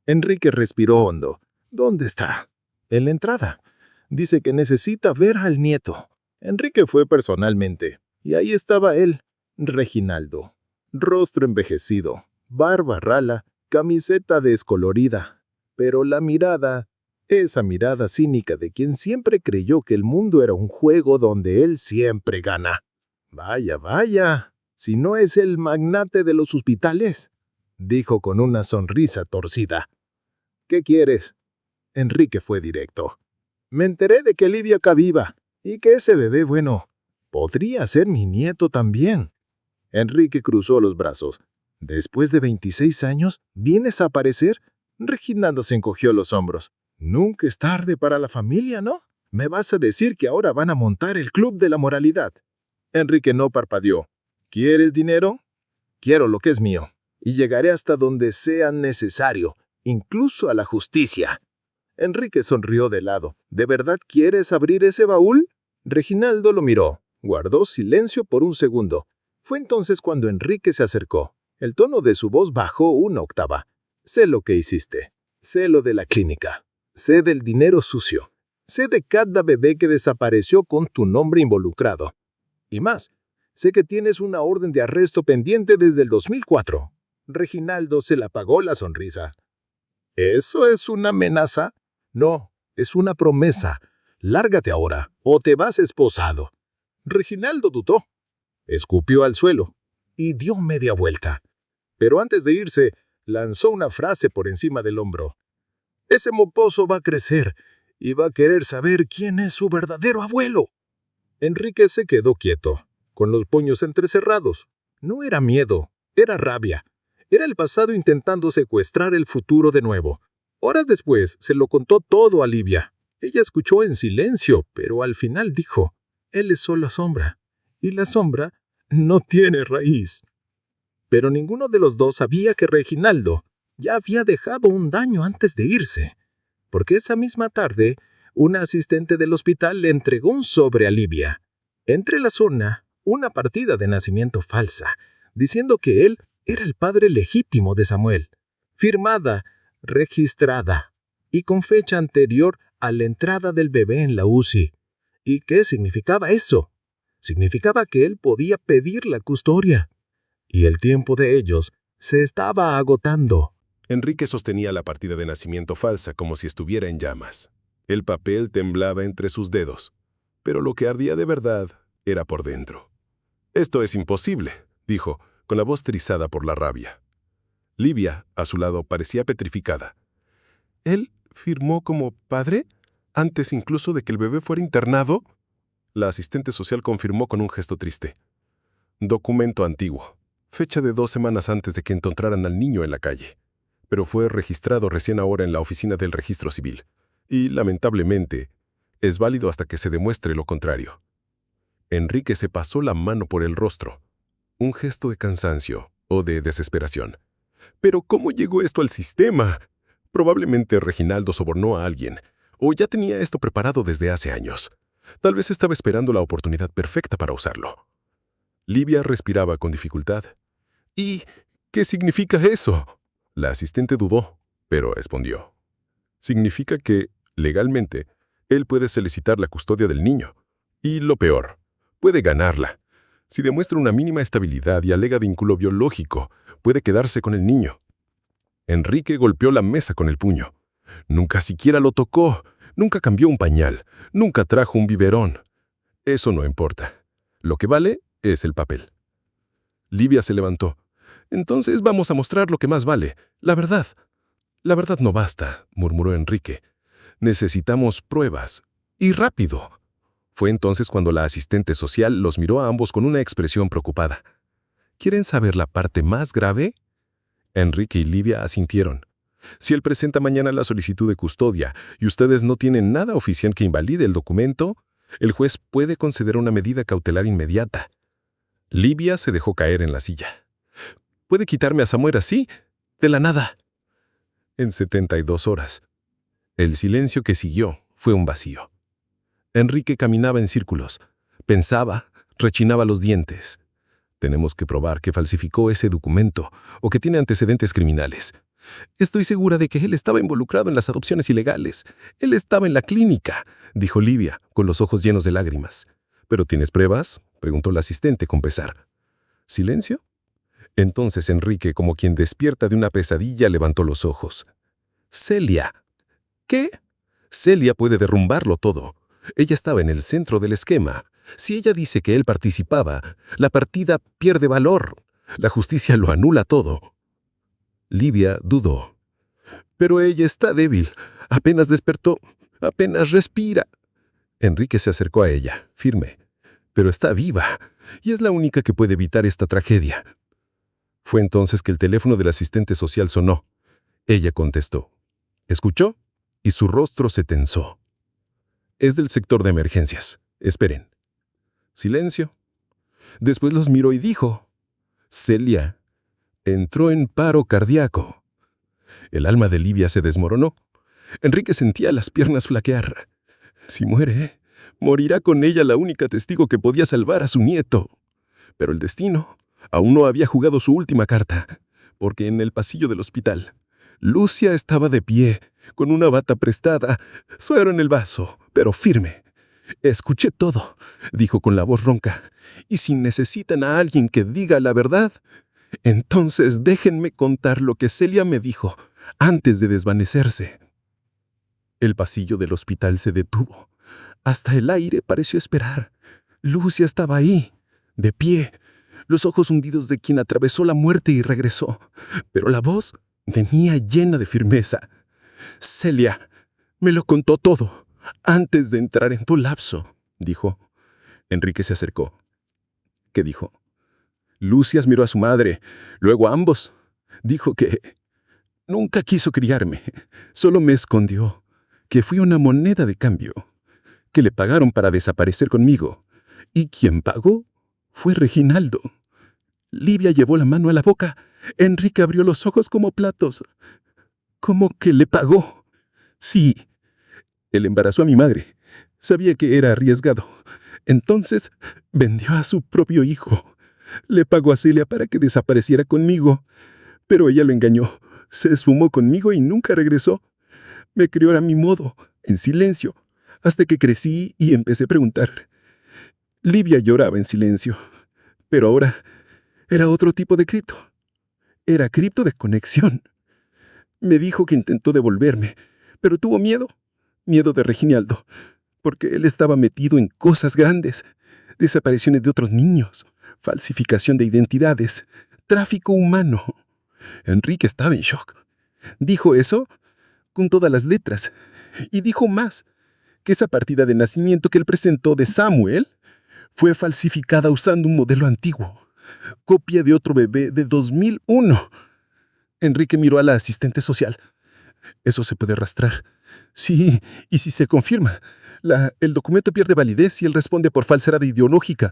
Enrique respiró hondo. «¿Dónde está?» «En la entrada. Dice que necesita ver al nieto». Enrique fue personalmente, y ahí estaba él, Reginaldo. Rostro envejecido, barba rala, camiseta descolorida. Pero la mirada, esa mirada cínica de quien siempre creyó que el mundo era un juego donde él siempre gana. «Vaya, vaya, si no es el magnate de los hospitales», dijo con una sonrisa torcida. «¿Qué quieres?» Enrique fue directo. «Me enteré de que Livia está viva y que ese bebé, bueno, podría ser mi nieto también». Enrique cruzó los brazos. «¿Después de 26 años vienes a aparecer?» Reginaldo se encogió los hombros. «Nunca es tarde para la familia, ¿no? ¿Me vas a decir que ahora van a montar el Club de la Moralidad?» Enrique no parpadeó. «¿Quieres dinero?» «Quiero lo que es mío, y llegaré hasta donde sea necesario, incluso a la justicia». Enrique sonrió de lado. «¿De verdad quieres abrir ese baúl?» Reginaldo lo miró. Guardó silencio por un segundo. Fue entonces cuando Enrique se acercó. El tono de su voz bajó una octava. «Sé lo que hiciste. Sé lo de la clínica. Sé del dinero sucio. Sé de cada bebé que desapareció con tu nombre involucrado. Y más, sé que tienes una orden de arresto pendiente desde el 2004. Reginaldo se le apagó la sonrisa. «¿Eso es una amenaza?» «No, es una promesa. Lárgate ahora, o te vas esposado». Reginaldo dudó. Escupió al suelo y dio media vuelta. Pero antes de irse, lanzó una frase por encima del hombro. «Ese moposo va a crecer y va a querer saber quién es su verdadero abuelo». Enrique se quedó quieto, con los puños entrecerrados. No era miedo, era rabia. Era el pasado intentando secuestrar el futuro de nuevo. Horas después se lo contó todo a Livia. Ella escuchó en silencio, pero al final dijo: «Él es solo sombra, y la sombra no tiene raíz». Pero ninguno de los dos sabía que Reginaldo ya había dejado un daño antes de irse, porque esa misma tarde una asistente del hospital le entregó un sobre a Livia. Entre la zona, una partida de nacimiento falsa, diciendo que él era el padre legítimo de Samuel, firmada, registrada y con fecha anterior a la entrada del bebé en la UCI. ¿Y qué significaba eso? Significaba que él podía pedir la custodia. Y el tiempo de ellos se estaba agotando. Enrique sostenía la partida de nacimiento falsa como si estuviera en llamas. El papel temblaba entre sus dedos, pero lo que ardía de verdad era por dentro. «Esto es imposible», dijo, con la voz trizada por la rabia. Livia, a su lado, parecía petrificada. «¿Él firmó como padre? ¿Antes incluso de que el bebé fuera internado?» La asistente social confirmó con un gesto triste. «Documento antiguo. Fecha de 2 semanas antes de que encontraran al niño en la calle. Pero fue registrado recién ahora en la oficina del registro civil. Y, lamentablemente, es válido hasta que se demuestre lo contrario». Enrique se pasó la mano por el rostro. Un gesto de cansancio o de desesperación. «¿Pero cómo llegó esto al sistema? Probablemente Reginaldo sobornó a alguien, o ya tenía esto preparado desde hace años. Tal vez estaba esperando la oportunidad perfecta para usarlo». Livia respiraba con dificultad. «¿Y qué significa eso?» La asistente dudó, pero respondió. «Significa que, legalmente, él puede solicitar la custodia del niño. Y lo peor, puede ganarla. Si demuestra una mínima estabilidad y alega vínculo biológico, puede quedarse con el niño». Enrique golpeó la mesa con el puño. Nunca siquiera lo tocó, nunca cambió un pañal, nunca trajo un biberón. Eso no importa. Lo que vale es el papel. Livia se levantó. Entonces vamos a mostrar lo que más vale, la verdad. La verdad no basta, murmuró Enrique. Necesitamos pruebas. Y rápido. Fue entonces cuando la asistente social los miró a ambos con una expresión preocupada. ¿Quieren saber la parte más grave? Enrique y Livia asintieron. Si él presenta mañana la solicitud de custodia y ustedes no tienen nada oficial que invalide el documento, el juez puede conceder una medida cautelar inmediata. Livia se dejó caer en la silla. ¿Puede quitarme a Samuel así? De la nada. En 72 horas. El silencio que siguió fue un vacío. Enrique caminaba en círculos. Pensaba, rechinaba los dientes. Tenemos que probar que falsificó ese documento o que tiene antecedentes criminales. Estoy segura de que él estaba involucrado en las adopciones ilegales. Él estaba en la clínica, dijo Livia, con los ojos llenos de lágrimas. ¿Pero tienes pruebas?, preguntó la asistente con pesar. ¿Silencio? Entonces Enrique, como quien despierta de una pesadilla, levantó los ojos. Celia. ¿Qué? Celia puede derrumbarlo todo. Ella estaba en el centro del esquema. Si ella dice que él participaba, la partida pierde valor. La justicia lo anula todo. Livia dudó. Pero ella está débil. Apenas despertó. Apenas respira. Enrique se acercó a ella, firme. Pero está viva, y es la única que puede evitar esta tragedia. Fue entonces que el teléfono del asistente social sonó. Ella contestó. Escuchó, y su rostro se tensó. Es del sector de emergencias. Esperen. Silencio. Después los miró y dijo, Celia entró en paro cardíaco. El alma de Livia se desmoronó. Enrique sentía las piernas flaquear. Si muere, morirá con ella la única testigo que podía salvar a su nieto. Pero el destino aún no había jugado su última carta, porque en el pasillo del hospital, Lucia estaba de pie, con una bata prestada, suero en el vaso, pero firme. Escuché todo, dijo con la voz ronca, y si necesitan a alguien que diga la verdad, entonces déjenme contar lo que Celia me dijo antes de desvanecerse. El pasillo del hospital se detuvo. Hasta el aire pareció esperar. Lucia estaba ahí, de pie, los ojos hundidos de quien atravesó la muerte y regresó, pero la voz venía llena de firmeza. Celia me lo contó todo antes de entrar en tu lapso, dijo. Enrique se acercó. ¿Qué dijo? Lucia miró a su madre, luego a ambos. Dijo que nunca quiso criarme, solo me escondió, que fui una moneda de cambio, que le pagaron para desaparecer conmigo, y quien pagó fue Reginaldo. Livia llevó la mano a la boca. Enrique abrió los ojos como platos. ¿Cómo que le pagó? Sí. Él embarazó a mi madre. Sabía que era arriesgado. Entonces vendió a su propio hijo. Le pagó a Celia para que desapareciera conmigo. Pero ella lo engañó. Se esfumó conmigo y nunca regresó. Me crió a mi modo, en silencio, hasta que crecí y empecé a preguntar. Livia lloraba en silencio. Pero ahora era otro tipo de cripto. Era cripto de conexión. Me dijo que intentó devolverme, pero tuvo miedo. Miedo de Reginaldo, porque él estaba metido en cosas grandes. Desapariciones de otros niños, falsificación de identidades, tráfico humano. Enrique estaba en shock. Dijo eso con todas las letras. Y dijo más, que esa partida de nacimiento que él presentó de Samuel fue falsificada usando un modelo antiguo, copia de otro bebé de 2001. Enrique miró a la asistente social. Eso se puede rastrar. Sí, y si se confirma, el documento pierde validez y él responde por falsedad ideológica.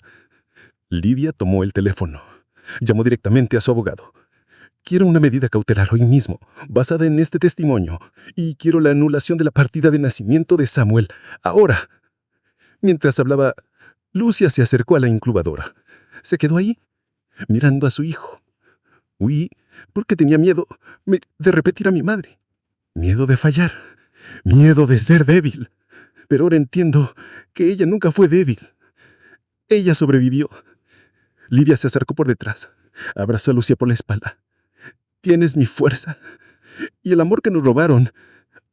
Livia tomó el teléfono. Llamó directamente a su abogado. Quiero una medida cautelar hoy mismo, basada en este testimonio, y quiero la anulación de la partida de nacimiento de Samuel, ahora. Mientras hablaba, Lucia se acercó a la incubadora. Se quedó ahí, mirando a su hijo. Huí porque tenía miedo de repetir a mi madre. Miedo de fallar. Miedo de ser débil. Pero ahora entiendo que ella nunca fue débil. Ella sobrevivió. Livia se acercó por detrás. Abrazó a Lucia por la espalda. Tienes mi fuerza. Y el amor que nos robaron.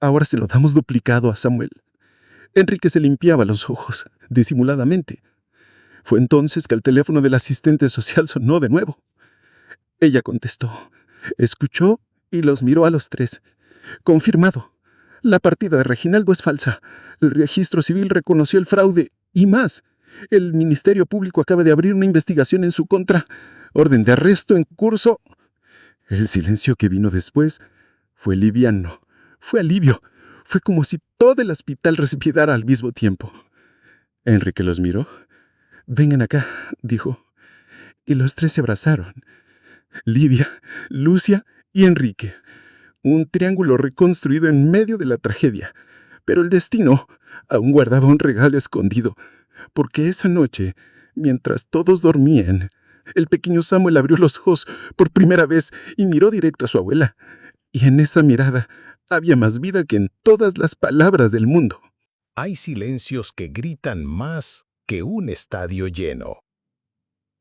Ahora se lo damos duplicado a Samuel. Enrique se limpiaba los ojos, disimuladamente. Fue entonces que el teléfono del asistente social sonó de nuevo. Ella contestó, escuchó y los miró a los tres. Confirmado. La partida de Reginaldo es falsa. El registro civil reconoció el fraude y más. El Ministerio Público acaba de abrir una investigación en su contra. Orden de arresto en curso. El silencio que vino después fue liviano. Fue alivio. Fue como si todo el hospital respirara al mismo tiempo. Enrique los miró. «Vengan acá», dijo. Y los tres se abrazaron. Livia, Lucia y Enrique. Un triángulo reconstruido en medio de la tragedia. Pero el destino aún guardaba un regalo escondido. Porque esa noche, mientras todos dormían, el pequeño Samuel abrió los ojos por primera vez y miró directo a su abuela. Y en esa mirada había más vida que en todas las palabras del mundo. Hay silencios que gritan más que un estadio lleno.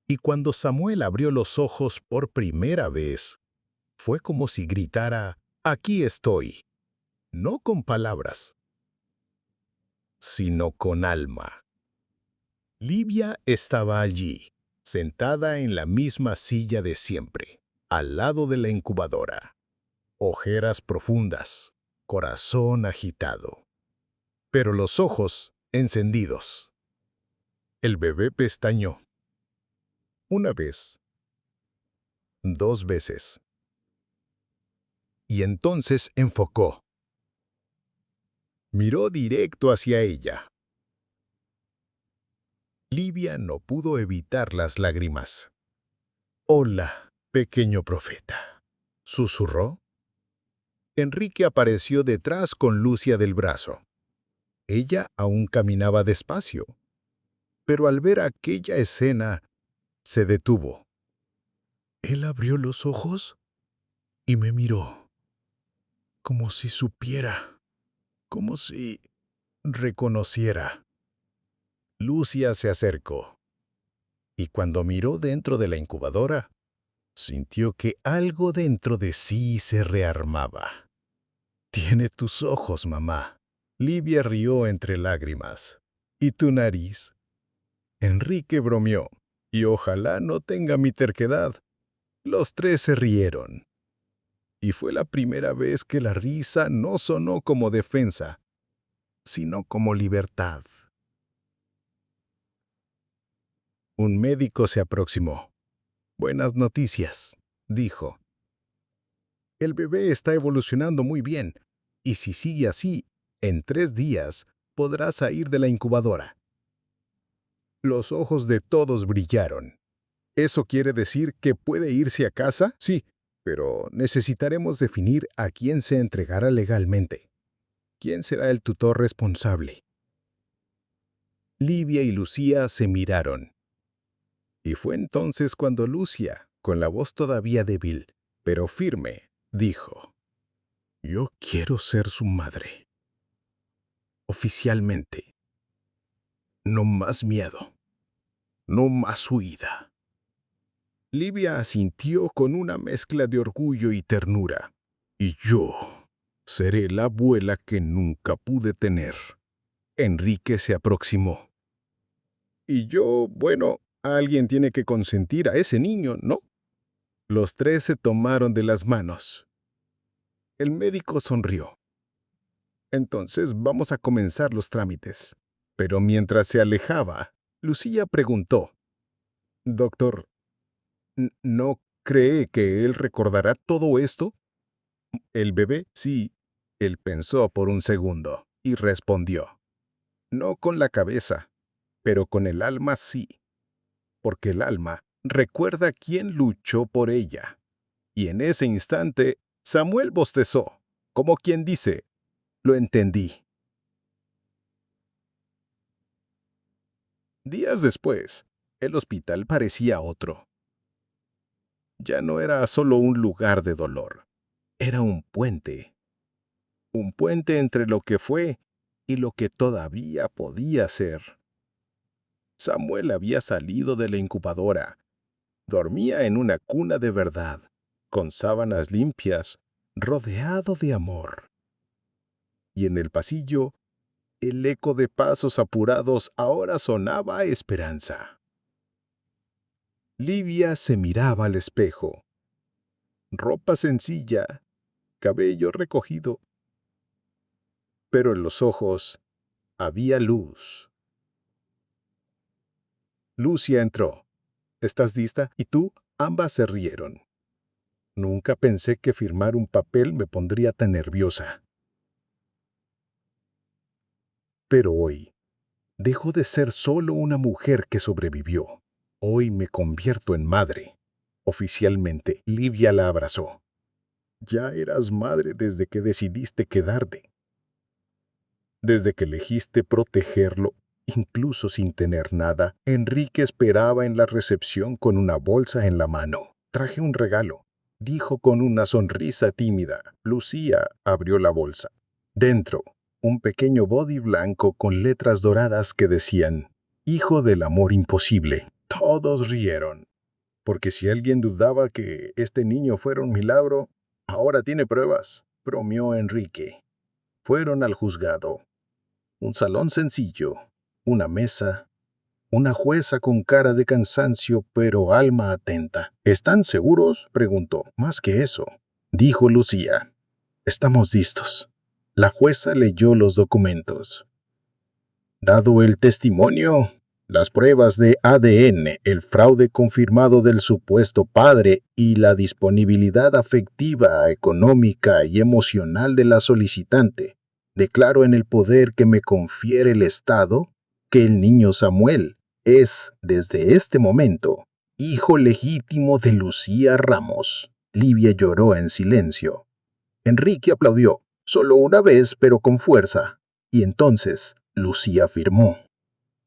Y cuando Samuel abrió los ojos por primera vez, fue como si gritara, «Aquí estoy», no con palabras, sino con alma. Livia estaba allí, sentada en la misma silla de siempre, al lado de la incubadora. Ojeras profundas, corazón agitado, pero los ojos encendidos. El bebé pestañeó. Una vez, 2 veces. Y entonces enfocó. Miró directo hacia ella. Livia no pudo evitar las lágrimas. «Hola, pequeño profeta», susurró. Enrique apareció detrás con Lucia del brazo. Ella aún caminaba despacio, pero al ver aquella escena, se detuvo. Él abrió los ojos y me miró, como si supiera, como si reconociera. Lucia se acercó, y cuando miró dentro de la incubadora, sintió que algo dentro de sí se rearmaba. «Tiene tus ojos, mamá». Livia rió entre lágrimas. «¿Y tu nariz?». Enrique bromeó. «Y ojalá no tenga mi terquedad». Los tres se rieron. Y fue la primera vez que la risa no sonó como defensa, sino como libertad. Un médico se aproximó. «Buenas noticias», dijo. «El bebé está evolucionando muy bien, y si sigue así, en 3 días podrá salir de la incubadora». Los ojos de todos brillaron. «¿Eso quiere decir que puede irse a casa?». «Sí, pero necesitaremos definir a quién se entregará legalmente. ¿Quién será el tutor responsable?». Livia y Lucía se miraron. Y fue entonces cuando Lucia, con la voz todavía débil, pero firme, dijo: «Yo quiero ser su madre. Oficialmente. No más miedo. No más huida». Livia asintió con una mezcla de orgullo y ternura. «Y yo seré la abuela que nunca pude tener». Enrique se aproximó. «Y yo, bueno, alguien tiene que consentir a ese niño, ¿no?». Los tres se tomaron de las manos. El médico sonrió. «Entonces vamos a comenzar los trámites». Pero mientras se alejaba, Lucía preguntó: «Doctor, ¿no cree que él recordará todo esto?». «El bebé, sí». Él pensó por un segundo y respondió: «No con la cabeza, pero con el alma sí. Porque el alma recuerda quién luchó por ella». Y en ese instante, Samuel bostezó, como quien dice: «Lo entendí». Días después, el hospital parecía otro. Ya no era solo un lugar de dolor, era un puente. Un puente entre lo que fue y lo que todavía podía ser. Samuel había salido de la incubadora. Dormía en una cuna de verdad, con sábanas limpias, rodeado de amor. y en el pasillo, el eco de pasos apurados ahora sonaba a esperanza. Livia se miraba al espejo. Ropa sencilla, cabello recogido. Pero en los ojos había luz. Lucia entró. ¿Estás lista? ¿Y tú? Ambas se rieron. Nunca pensé que firmar un papel me pondría tan nerviosa. Pero hoy, dejo de ser solo una mujer que sobrevivió. Hoy me convierto en madre. Oficialmente, Livia la abrazó. Ya eras madre desde que decidiste quedarte. Desde que elegiste protegerlo, incluso sin tener nada. Enrique esperaba en la recepción con una bolsa en la mano. Traje un regalo, dijo con una sonrisa tímida. Lucía abrió la bolsa. Dentro, un pequeño body blanco con letras doradas que decían, Hijo del amor imposible. Todos rieron, porque si alguien dudaba que este niño fuera un milagro, ahora tiene pruebas, bromeó Enrique. Fueron al juzgado. Un salón sencillo, una mesa, una jueza con cara de cansancio pero alma atenta. ¿Están seguros?, preguntó. Más que eso, dijo Lucía. Estamos listos. La jueza leyó los documentos. Dado el testimonio, las pruebas de ADN, el fraude confirmado del supuesto padre y la disponibilidad afectiva, económica y emocional de la solicitante, declaro en el poder que me confiere el Estado que el niño Samuel es, desde este momento, hijo legítimo de Lucía Ramos. Livia lloró en silencio. Enrique aplaudió, solo una vez pero con fuerza, y entonces Lucía firmó,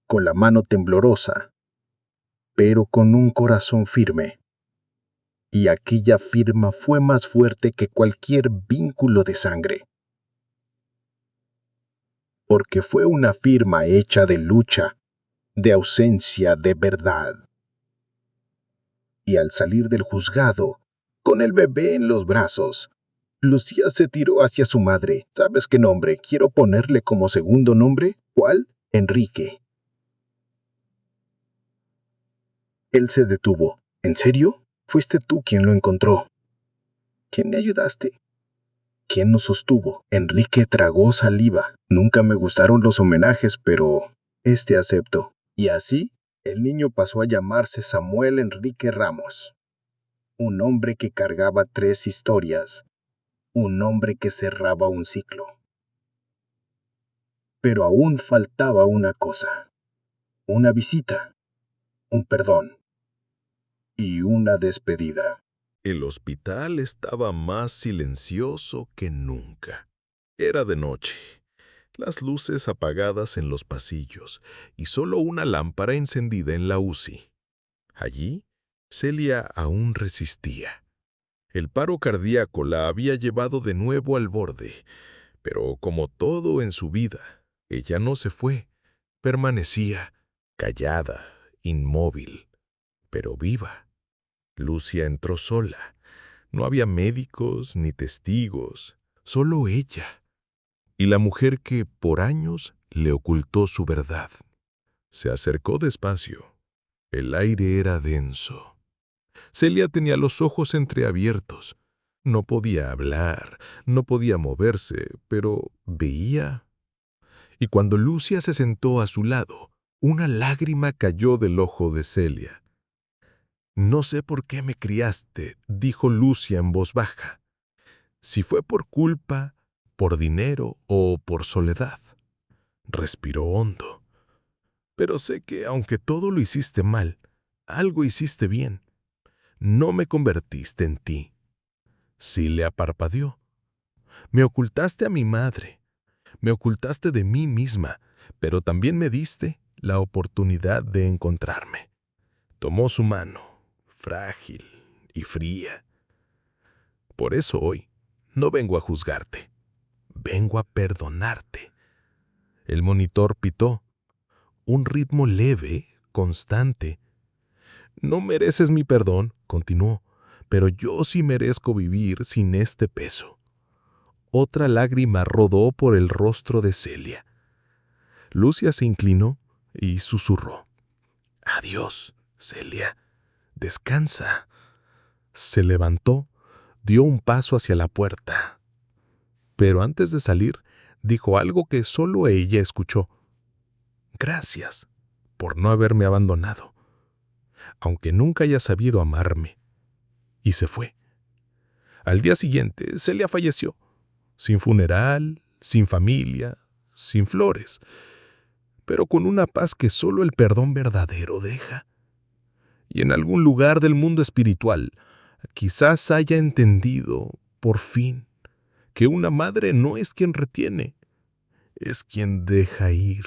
con la mano temblorosa, pero con un corazón firme. Y aquella firma fue más fuerte que cualquier vínculo de sangre. Porque fue una firma hecha de lucha, de ausencia de verdad. Y al salir del juzgado, con el bebé en los brazos, Lucía se tiró hacia su madre. ¿Sabes qué nombre quiero ponerle como segundo nombre? ¿Cuál? Enrique. Él se detuvo. ¿En serio? Fuiste tú quien lo encontró. ¿Quién me ayudaste? ¿Quién nos sostuvo? Enrique tragó saliva. Nunca me gustaron los homenajes, pero este acepto. Y así, el niño pasó a llamarse Samuel Enrique Ramos. Un hombre que cargaba 3 historias. Un hombre que cerraba un ciclo. Pero aún faltaba una cosa. Una visita. Un perdón. Y una despedida. El hospital estaba más silencioso que nunca. Era de noche, las luces apagadas en los pasillos y solo una lámpara encendida en la UCI. Allí, Celia aún resistía. El paro cardíaco la había llevado de nuevo al borde, pero como todo en su vida, ella no se fue. Permanecía, callada, inmóvil, pero viva. Lucia entró sola. No había médicos ni testigos, solo ella. Y la mujer que, por años, le ocultó su verdad. Se acercó despacio. El aire era denso. Celia tenía los ojos entreabiertos. No podía hablar, no podía moverse, pero veía. Y cuando Lucia se sentó a su lado, una lágrima cayó del ojo de Celia. «No sé por qué me criaste», dijo Lucia en voz baja. «Si fue por culpa, por dinero o por soledad». Respiró hondo. «Pero sé que, aunque todo lo hiciste mal, algo hiciste bien. No me convertiste en ti». Cilia parpadeó. «Me ocultaste a mi madre. Me ocultaste de mí misma, pero también me diste la oportunidad de encontrarme». Tomó su mano, frágil y fría. «Por eso hoy no vengo a juzgarte. Vengo a perdonarte». El monitor pitó. Un ritmo leve, constante. «No mereces mi perdón», continuó, «pero yo sí merezco vivir sin este peso. otra lágrima rodó por el rostro de Celia. Lucia se inclinó y susurró: «Adiós, Celia. Descansa». Se levantó, dio un paso hacia la puerta. Pero antes de salir, dijo algo que solo ella escuchó: «Gracias por no haberme abandonado, aunque nunca haya sabido amarme». Y se fue. Al día siguiente, Celia falleció, sin funeral, sin familia, sin flores, pero con una paz que solo el perdón verdadero deja. Y en algún lugar del mundo espiritual, quizás haya entendido, por fin, que una madre no es quien retiene, es quien deja ir.